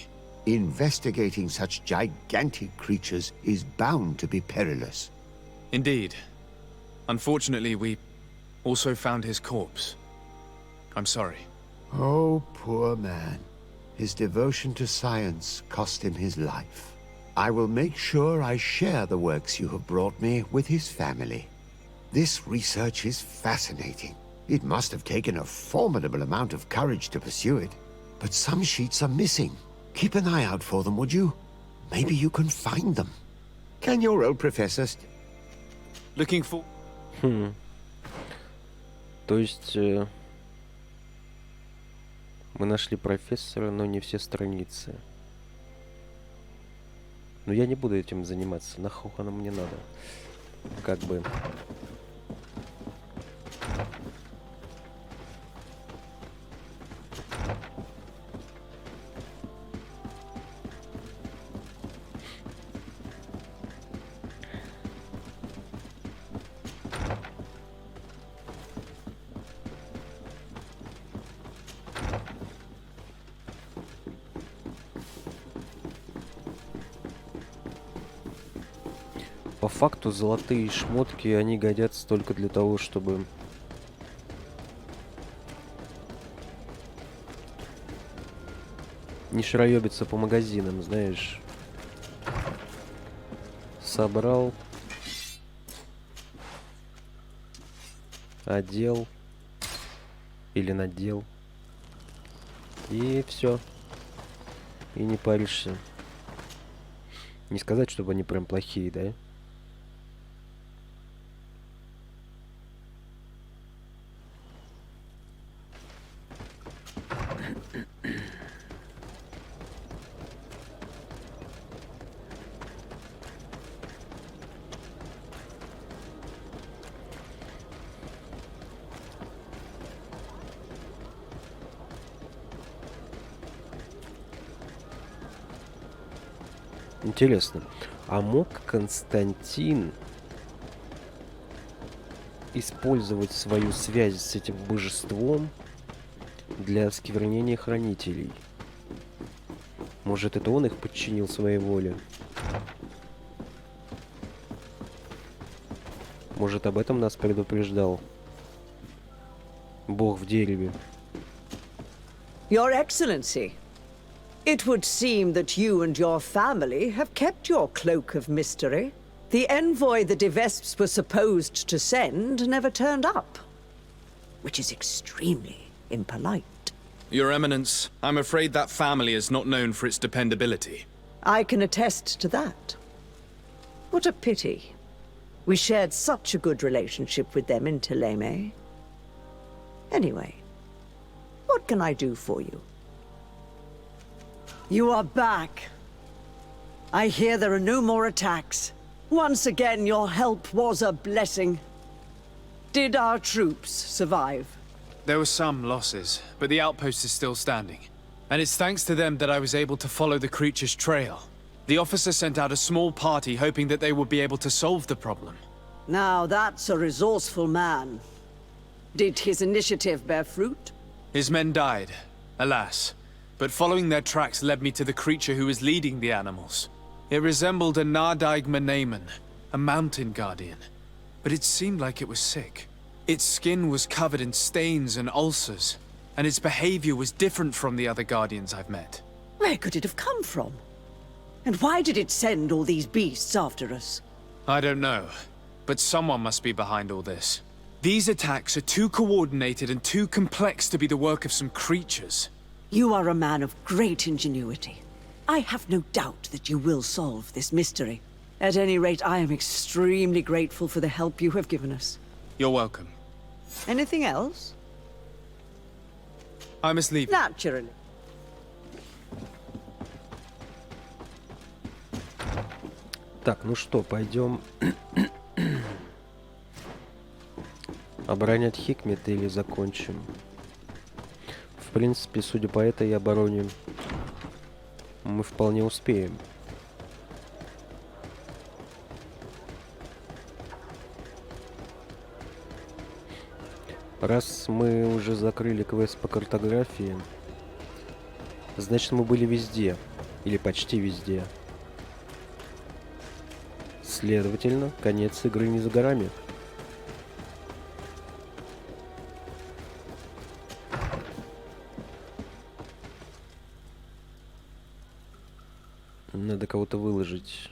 Investigating such gigantic creatures is bound to be perilous. Indeed. Unfortunately, we also found his corpse. I'm sorry. Oh, poor man. His devotion to science cost him his life. I will make sure I share the works you have brought me with his family. This research is fascinating. It must have taken a formidable amount of courage to pursue it. But some sheets are missing. Keep an eye out for them, would you? Maybe you can find them. Can your old professor... Looking for... То есть... Мы нашли профессора, но не все страницы. Но я не буду этим заниматься. Нахуй оно мне надо. Как бы... По факту золотые шмотки, они годятся только для того, чтобы не шароебиться по магазинам, знаешь. Собрал, одел или надел, и все. И не паришься. Не сказать, чтобы они прям плохие, да? Интересно, а мог Константин использовать свою связь с этим божеством для осквернения хранителей? Может, это он их подчинил своей воле? Может, об этом нас предупреждал Бог в дереве? Your Excellency, it would seem that you and your family have kept your cloak of mystery. The envoy the De Vesps were supposed to send never turned up, which is extremely impolite. Your Eminence, I'm afraid that family is not known for its dependability. I can attest to that. What a pity. We shared such a good relationship with them in Teleme. Anyway, what can I do for you? You are back. I hear there are no more attacks. Once again, your help was a blessing. Did our troops survive? There were some losses, but the outpost is still standing. And it's thanks to them that I was able to follow the creature's trail. The officer sent out a small party hoping that they would be able to solve the problem. Now that's a resourceful man. Did his initiative bear fruit? His men died, alas. But following their tracks led me to the creature who was leading the animals. It resembled a Nardaig Menaemon, a mountain guardian. But it seemed like it was sick. Its skin was covered in stains and ulcers, and its behavior was different from the other guardians I've met. Where could it have come from? And why did it send all these beasts after us? I don't know, but someone must be behind all this. These attacks are too coordinated and too complex to be the work of some creatures. You are a man of great ingenuity. I have no doubt that you will solve this mystery. At any rate, I am extremely grateful for the help you have given us. You're welcome. Anything else? I must leave. Naturally. Так, ну что, пойдем оборонять Хикмет или закончим? В принципе, судя по этой обороне, мы вполне успеем. Раз мы уже закрыли квест по картографии, значит, мы были везде. Или почти везде. Следовательно, конец игры не за горами. Надо кого-то выложить.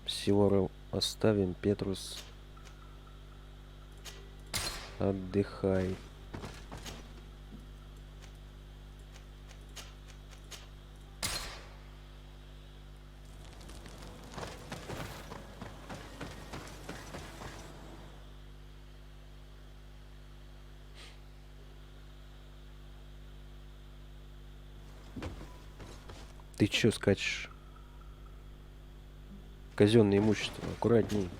Силору оставим. Петрус, отдыхай. Ты чё скачешь? Казенное имущество, аккуратней.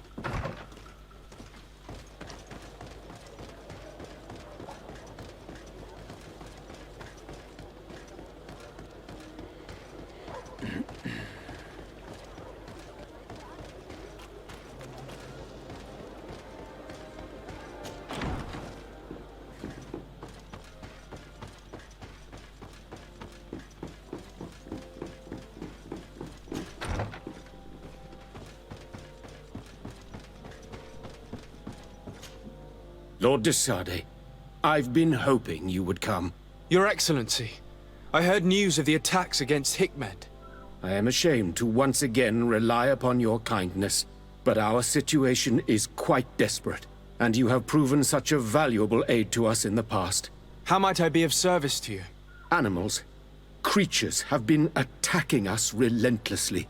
Lord de Sade, I've been hoping you would come. Your Excellency, I heard news of the attacks against Hikmet. I am ashamed to once again rely upon your kindness, but our situation is quite desperate, and you have proven such a valuable aid to us in the past. How might I be of service to you? Animals, creatures have been attacking us relentlessly.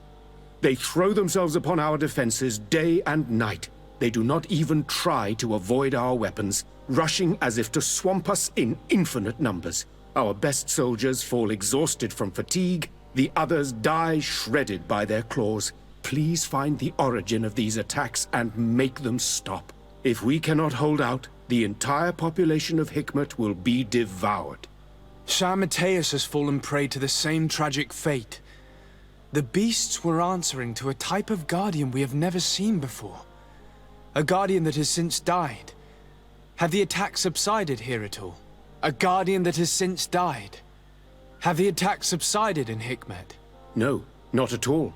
They throw themselves upon our defenses day and night. They do not even try to avoid our weapons, rushing as if to swamp us in infinite numbers. Our best soldiers fall exhausted from fatigue, the others die shredded by their claws. Please find the origin of these attacks and make them stop. If we cannot hold out, the entire population of Hikmet will be devoured. Shah Mateus has fallen prey to the same tragic fate. The beasts were answering to a type of guardian we have never seen before. A guardian that has since died. Have the attacks subsided here at all? A guardian that has since died. Have the attacks subsided in Hikmet? No, not at all.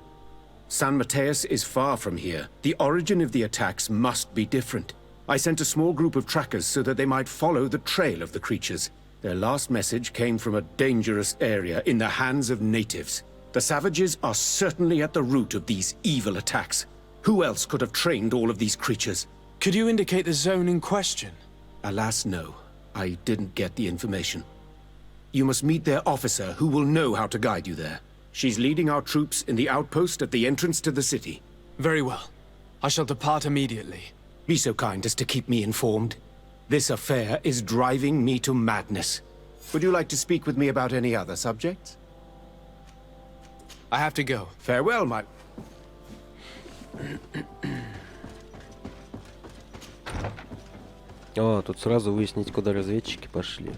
San Mateus is far from here. The origin of the attacks must be different. I sent a small group of trackers so that they might follow the trail of the creatures. Their last message came from a dangerous area in the hands of natives. The savages are certainly at the root of these evil attacks. Who else could have trained all of these creatures? Could you indicate the zone in question? Alas, no. I didn't get the information. You must meet their officer, who will know how to guide you there. She's leading our troops in the outpost at the entrance to the city. Very well. I shall depart immediately. Be so kind as to keep me informed. This affair is driving me to madness. Would you like to speak with me about any other subjects? I have to go. Farewell, my... О, тут сразу выяснить, куда разведчики пошли.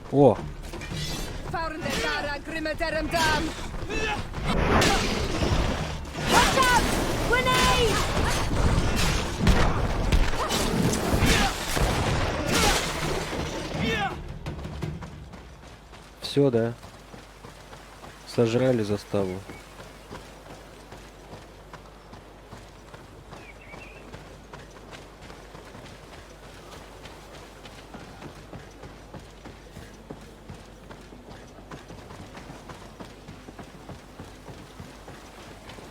О! Все, да? Сожрали заставу.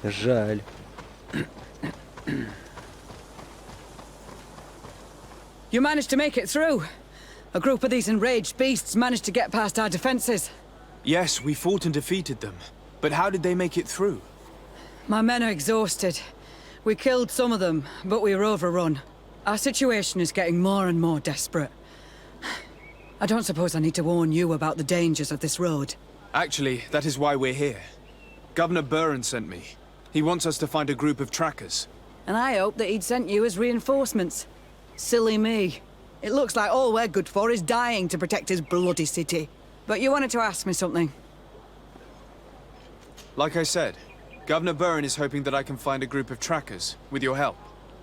Жаль. You managed to make it through. A group of these enraged beasts managed to get past our defenses. Yes, we fought and defeated them. But how did they make it through? My men are exhausted. We killed some of them, but we were overrun. Our situation is getting more and more desperate. I don't suppose I need to warn you about the dangers of this road. Actually, that is why we're here. Governor Buren sent me. He wants us to find a group of trackers. And I hope that he'd sent you as reinforcements. Silly me. It looks like all we're good for is dying to protect his bloody city. But you wanted to ask me something. Like I said, Governor Buren is hoping that I can find a group of trackers, with your help.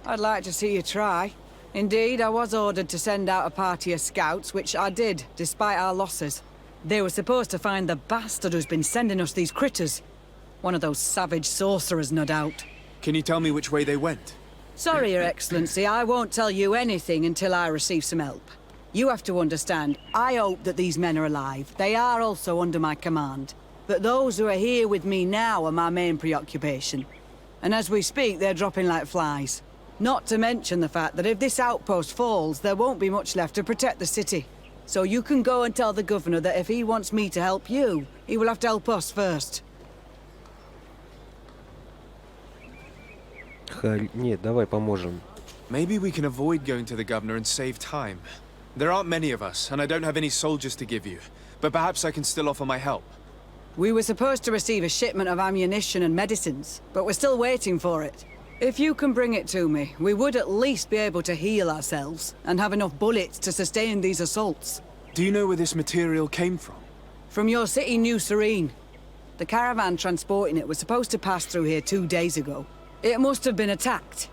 I'd like to see you try. Indeed, I was ordered to send out a party of scouts, which I did, despite our losses. They were supposed to find the bastard who's been sending us these critters. One of those savage sorcerers, no doubt. Can you tell me which way they went? Sorry, Your Excellency, I won't tell you anything until I receive some help. You have to understand, I hope that these men are alive. They are also under my command. But those who are here with me now are my main preoccupation. And as we speak, they're dropping like flies. Not to mention the fact that if this outpost falls, there won't be much left to protect the city. So you can go and tell the governor that if he wants me to help you, he will have to help us first. Нет, давай поможем. Maybe we can avoid going to the governor and save time. There aren't many of us, and I don't have any soldiers to give you. But perhaps I can still offer my help. We were supposed to receive a shipment of ammunition and medicines, but we're still waiting for it. If you can bring it to me, we would at least be able to heal ourselves and have enough bullets to sustain these assaults. Do you know where this material came from? From your city, New Serene. The caravan transporting it was supposed to pass through here 2 days ago. It must have been attacked.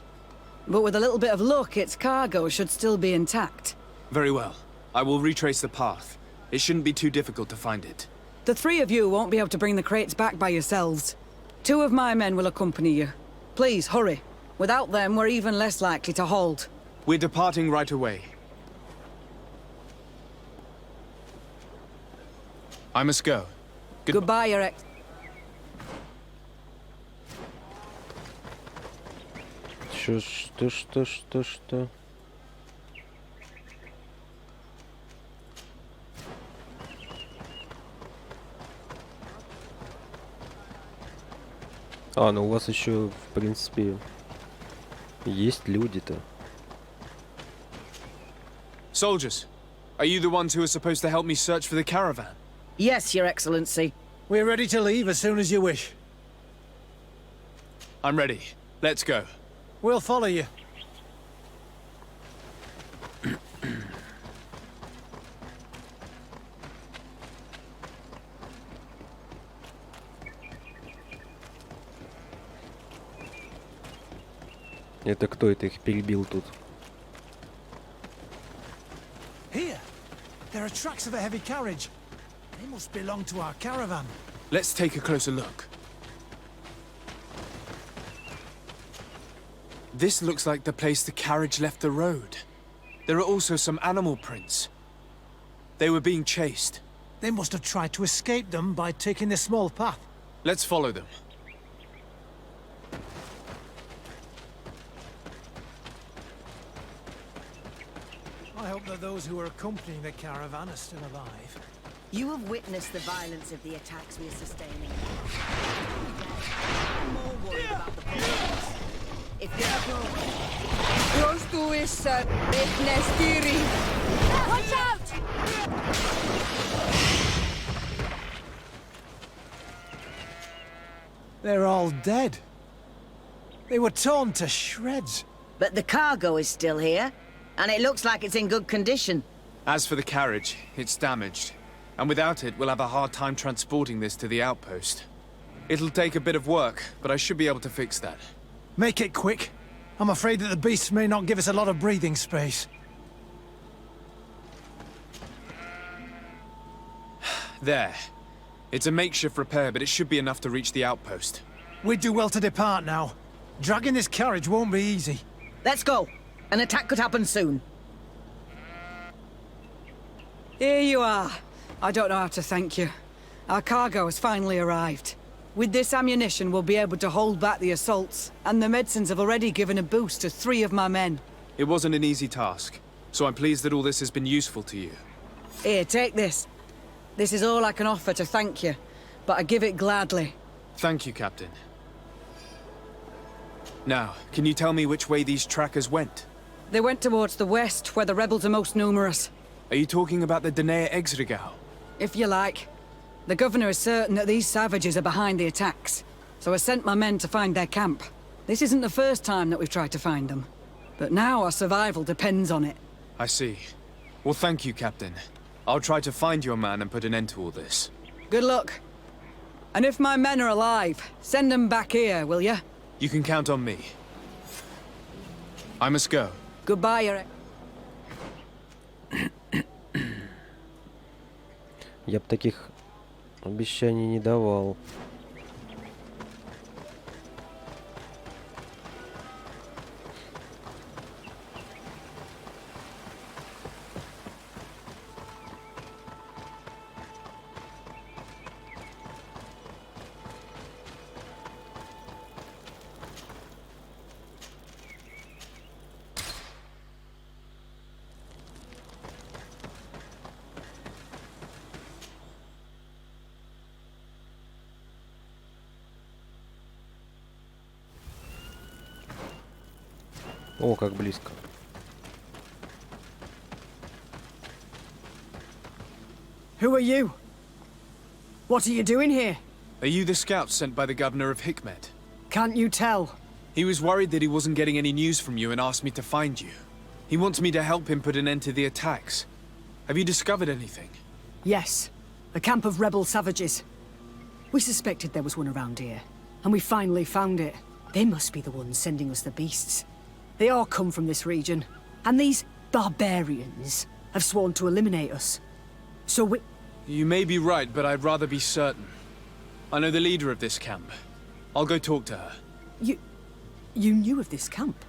But with a little bit of luck, its cargo should still be intact. Very well. I will retrace the path. It shouldn't be too difficult to find it. The 3 of you won't be able to bring the crates back by yourselves. 2 of my men will accompany you. Please, hurry. Without them, we're even less likely to hold. We're departing right away. I must go. Goodbye, Your Ex... Что? А, ну у вас еще, в принципе, есть люди-то. Soldiers, are you the ones who are supposed to help me search for the caravan? Yes, Your Excellency. We're ready to leave as soon as you wish. I'm ready. Let's go. We'll follow you. Это кто это их перебил тут? Here! There are tracks of a heavy carriage. They must belong to our caravan. Let's take a closer look. This looks like the place the carriage left the road. There are also some animal prints. They were being chased. They must have tried to escape them by taking this small path. Let's follow them. I hope that those who are accompanying the caravan are still alive. You have witnessed the violence of the attacks we are sustaining. I'm more worried about the problems. If watch out! They're all dead. They were torn to shreds. But the cargo is still here, and it looks like it's in good condition. As for the carriage, it's damaged. And without it, we'll have a hard time transporting this to the outpost. It'll take a bit of work, but I should be able to fix that. Make it quick. I'm afraid that the beasts may not give us a lot of breathing space. There. It's a makeshift repair, but it should be enough to reach the outpost. We'd do well to depart now. Dragging this carriage won't be easy. Let's go. An attack could happen soon. Here you are. I don't know how to thank you. Our cargo has finally arrived. With this ammunition, we'll be able to hold back the assaults, and the medicines have already given a boost to 3 of my men. It wasn't an easy task, so I'm pleased that all this has been useful to you. Here, take this. This is all I can offer to thank you, but I give it gladly. Thank you, Captain. Now, can you tell me which way these trackers went? They went towards the west, where the rebels are most numerous. Are you talking about the Danae Exregao? If you like. The governor is certain that these savages are behind the attacks, so I sent my men to find their camp. This isn't the first time that we've tried to find them, but now our survival depends on it. I see. Well, thank you, Captain. I'll try to find your man and put an end to all this. Good luck. And if my men are alive, send them back here, will you? You can count on me. I must go. Goodbye, Eric. Я б таких обещаний не давал. О, как близко. Who are you? What are you doing here? Are you the scouts sent by the governor of Hikmet? Can't you tell? He was worried that he wasn't getting any news from you and asked me to find you. He wants me to help him put an end to the attacks. Have you discovered anything? Yes. A camp of rebel savages. We suspected there was one around here, and we finally found it. They must be the ones sending us the beasts. They all come from this region, and these barbarians have sworn to eliminate us. So we... You may be right, but I'd rather be certain. I know the leader of this camp. I'll go talk to her. You knew of this camp?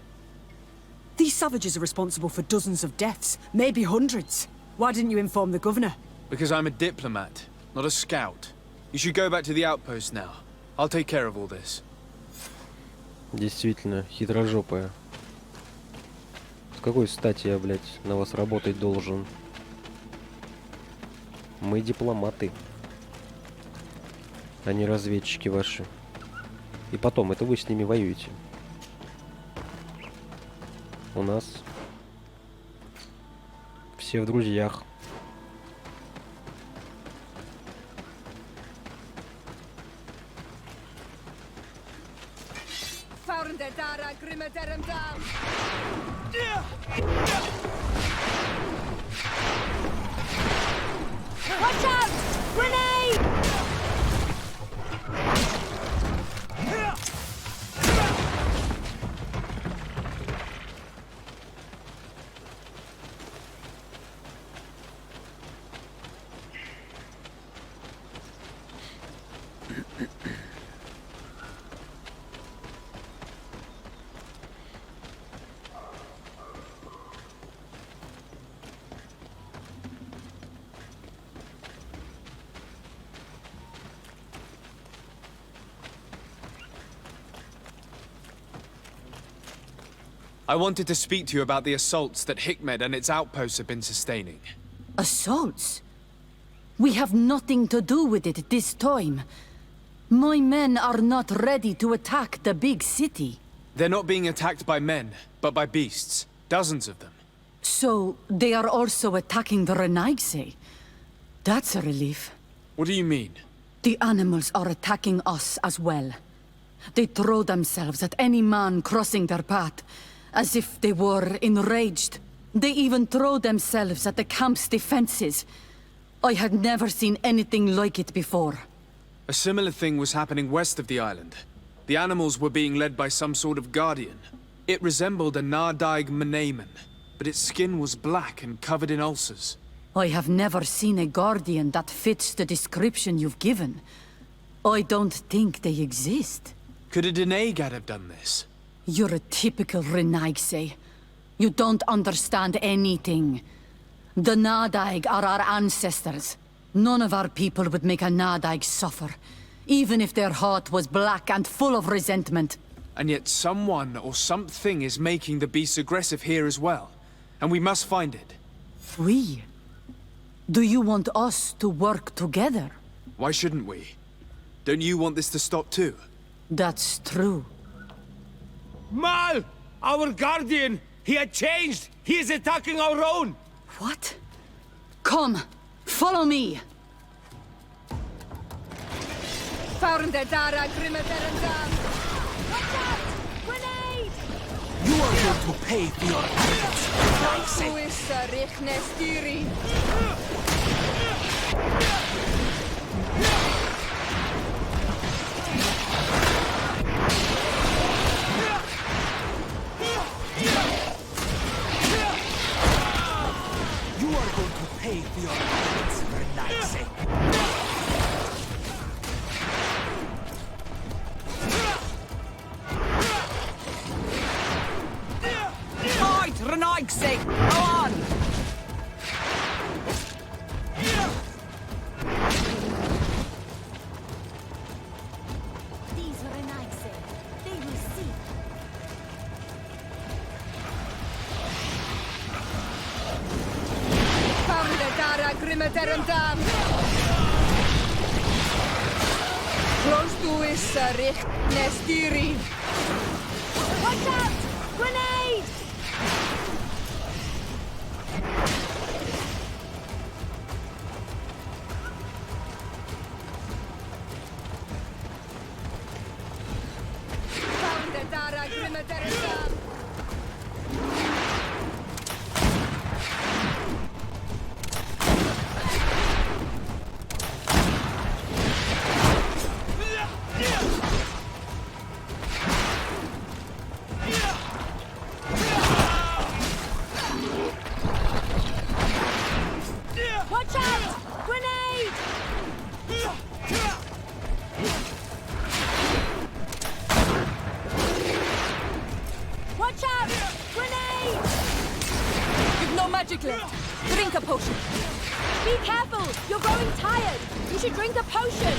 These savages are responsible for dozens of deaths, maybe hundreds. Why didn't you inform the governor? Because I'm a diplomat, not a scout. You should go back to the outpost now. I'll take care of all this. Действительно, хитрожопая. С какой стати я, блядь, на вас работать должен? Мы дипломаты, а не разведчики ваши. И потом, это вы с ними воюете. У нас все в друзьях. Watch out! Grenade! I wanted to speak to you about the assaults that Hikmet and its outposts have been sustaining. Assaults? We have nothing to do with it this time. My men are not ready to attack the big city. They're not being attacked by men, but by beasts. Dozens of them. So, they are also attacking the Renaigse. That's a relief. What do you mean? The animals are attacking us as well. They throw themselves at any man crossing their path, as if they were enraged. They even throw themselves at the camp's defenses. I had never seen anything like it before. A similar thing was happening west of the island. The animals were being led by some sort of guardian. It resembled a Nardaig Mnemen, but its skin was black and covered in ulcers. I have never seen a guardian that fits the description you've given. I don't think they exist. Could a Deneigad have done this? You're a typical Renaigse. You don't understand anything. The Nardaig are our ancestors. None of our people would make a Nardaig suffer, even if their heart was black and full of resentment. And yet someone or something is making the beasts aggressive here as well. And we must find it. We? Do you want us to work together? Why shouldn't we? Don't you want this to stop too? That's true. Mal! Our guardian! He had changed! He is attacking our own! What? Come! Follow me! You are going to pay for your You are going to pay for your actions, Renaigse. Fight, Renaigse! Go on! These Renaigse, they will see. Watch out! Grenade! up! Grenade! You've no magic left. Drink a potion. Be careful! You're growing tired! You should drink a potion!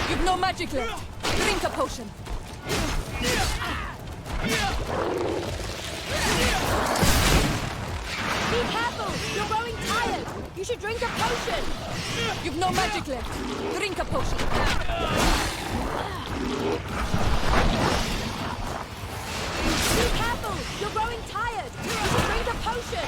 You've no magic left. Drink a potion. Be careful! You're growing tired! You should drink a potion! You've no magic left. Drink a potion. Be careful! You're growing tired! You should drink a potion!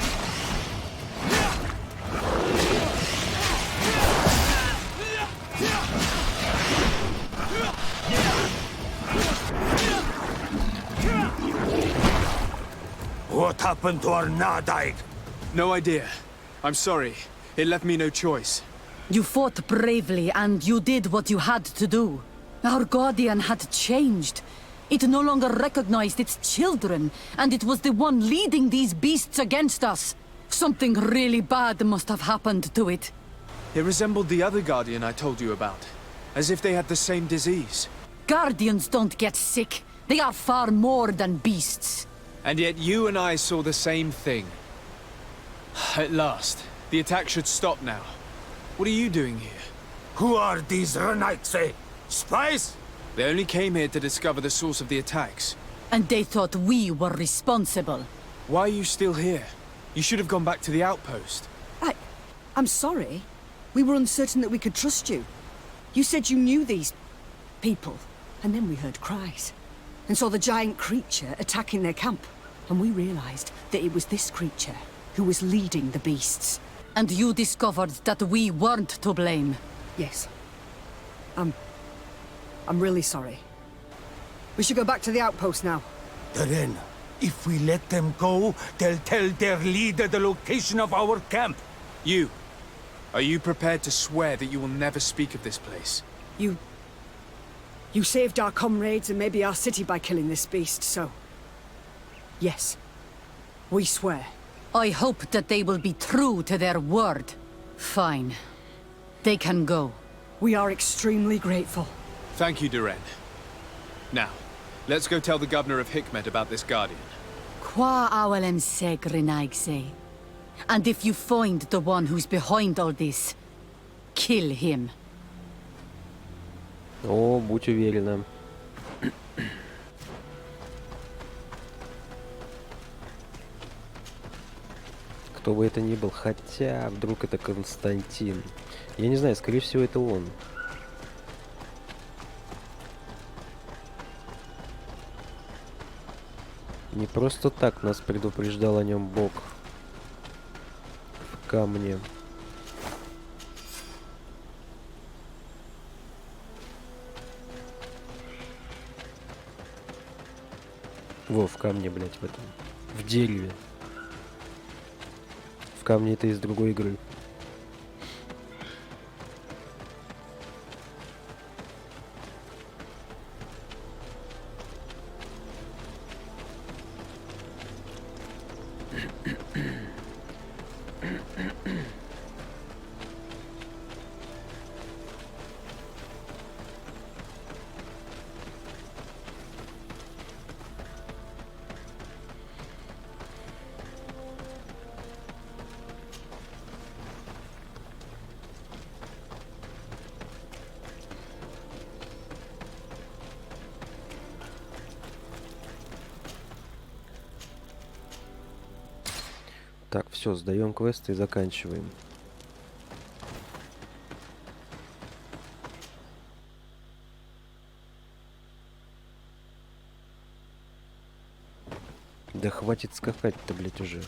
What happened to our Nadaig? No idea. I'm sorry. It left me no choice. You fought bravely, and you did what you had to do. Our guardian had changed. It no longer recognized its children, and it was the one leading these beasts against us. Something really bad must have happened to it. It resembled the other Guardian I told you about. As if they had the same disease. Guardians don't get sick. They are far more than beasts. And yet you and I saw the same thing. At last. The attack should stop now. What are you doing here? Who are these Renaitse? Spies? They only came here to discover the source of the attacks. And they thought we were responsible. Why are you still here? You should have gone back to the outpost. I'm sorry. We were uncertain that we could trust you. You said you knew these people, and then we heard cries, and saw the giant creature attacking their camp. And we realized that it was this creature who was leading the beasts. And you discovered that we weren't to blame. Yes. I'm really sorry. We should go back to the outpost now. Deren, if we let them go, they'll tell their leader the location of our camp. You. Are you prepared to swear that you will never speak of this place? You saved our comrades and maybe our city by killing this beast, so... Yes. We swear. I hope that they will be true to their word. Fine. They can go. We are extremely grateful. Thank you, Deren. Now, let's go tell the governor of Hikmet about this Guardian. Qua awalem segrenaigse. And if you find the one who's behind all this, kill him. О, будь уверена. Кто бы это ни был, хотя вдруг это Константин. Я не знаю, скорее всего это он. Не просто так нас предупреждал о нем Бог в камне. Во, в камне, блядь, в этом. В дереве. В камне это из другой игры. Так, все, сдаем квесты и заканчиваем. Да хватит скакать-то, блядь, уже.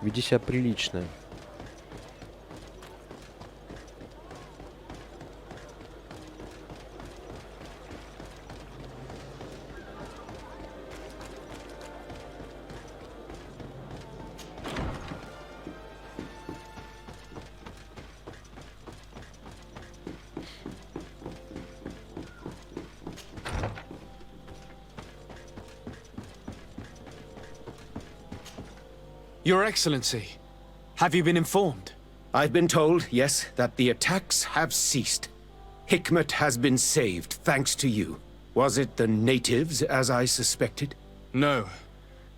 Веди себя прилично. Your Excellency, have you been informed? I've been told, yes, that the attacks have ceased. Hikmet has been saved, thanks to you. Was it the natives, as I suspected? No.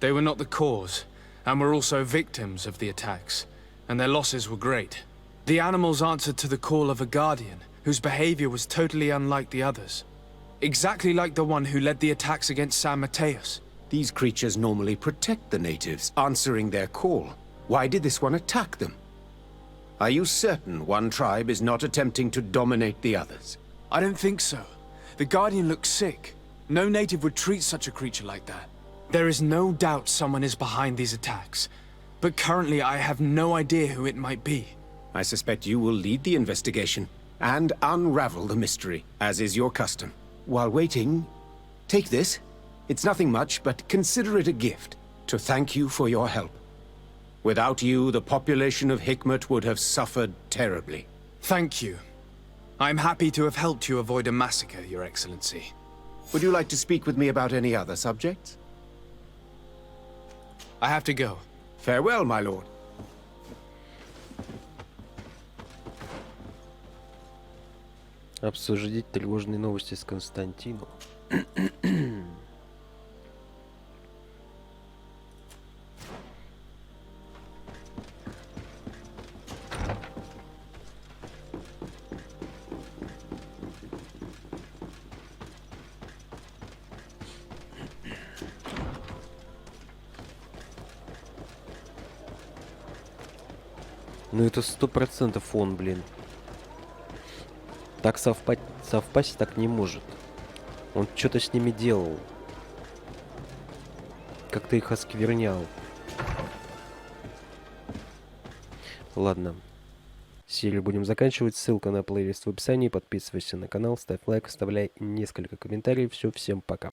They were not the cause, and were also victims of the attacks, and their losses were great. The animals answered to the call of a guardian, whose behavior was totally unlike the others. Exactly like the one who led the attacks against San Mateus. These creatures normally protect the natives, answering their call. Why did this one attack them? Are you certain one tribe is not attempting to dominate the others? I don't think so. The Guardian looks sick. No native would treat such a creature like that. There is no doubt someone is behind these attacks, but currently I have no idea who it might be. I suspect you will lead the investigation and unravel the mystery, as is your custom. While waiting, take this. It's nothing much, but consider it a gift to thank you for your help. Without you, the population of Hikmet would have suffered terribly. Thank you. I'm happy to have helped you avoid a massacre, Your Excellency. Would you like to speak with me about any other subjects? I have to go. Farewell, my lord. Обсудить тревожные новости с Константином. Ну это 100% он, блин. Так совпасть так не может. Он что-то с ними делал. Как-то их осквернял. Ладно. Серию будем заканчивать. Ссылка на плейлист в описании. Подписывайся на канал, ставь лайк, оставляй несколько комментариев. Все, всем пока.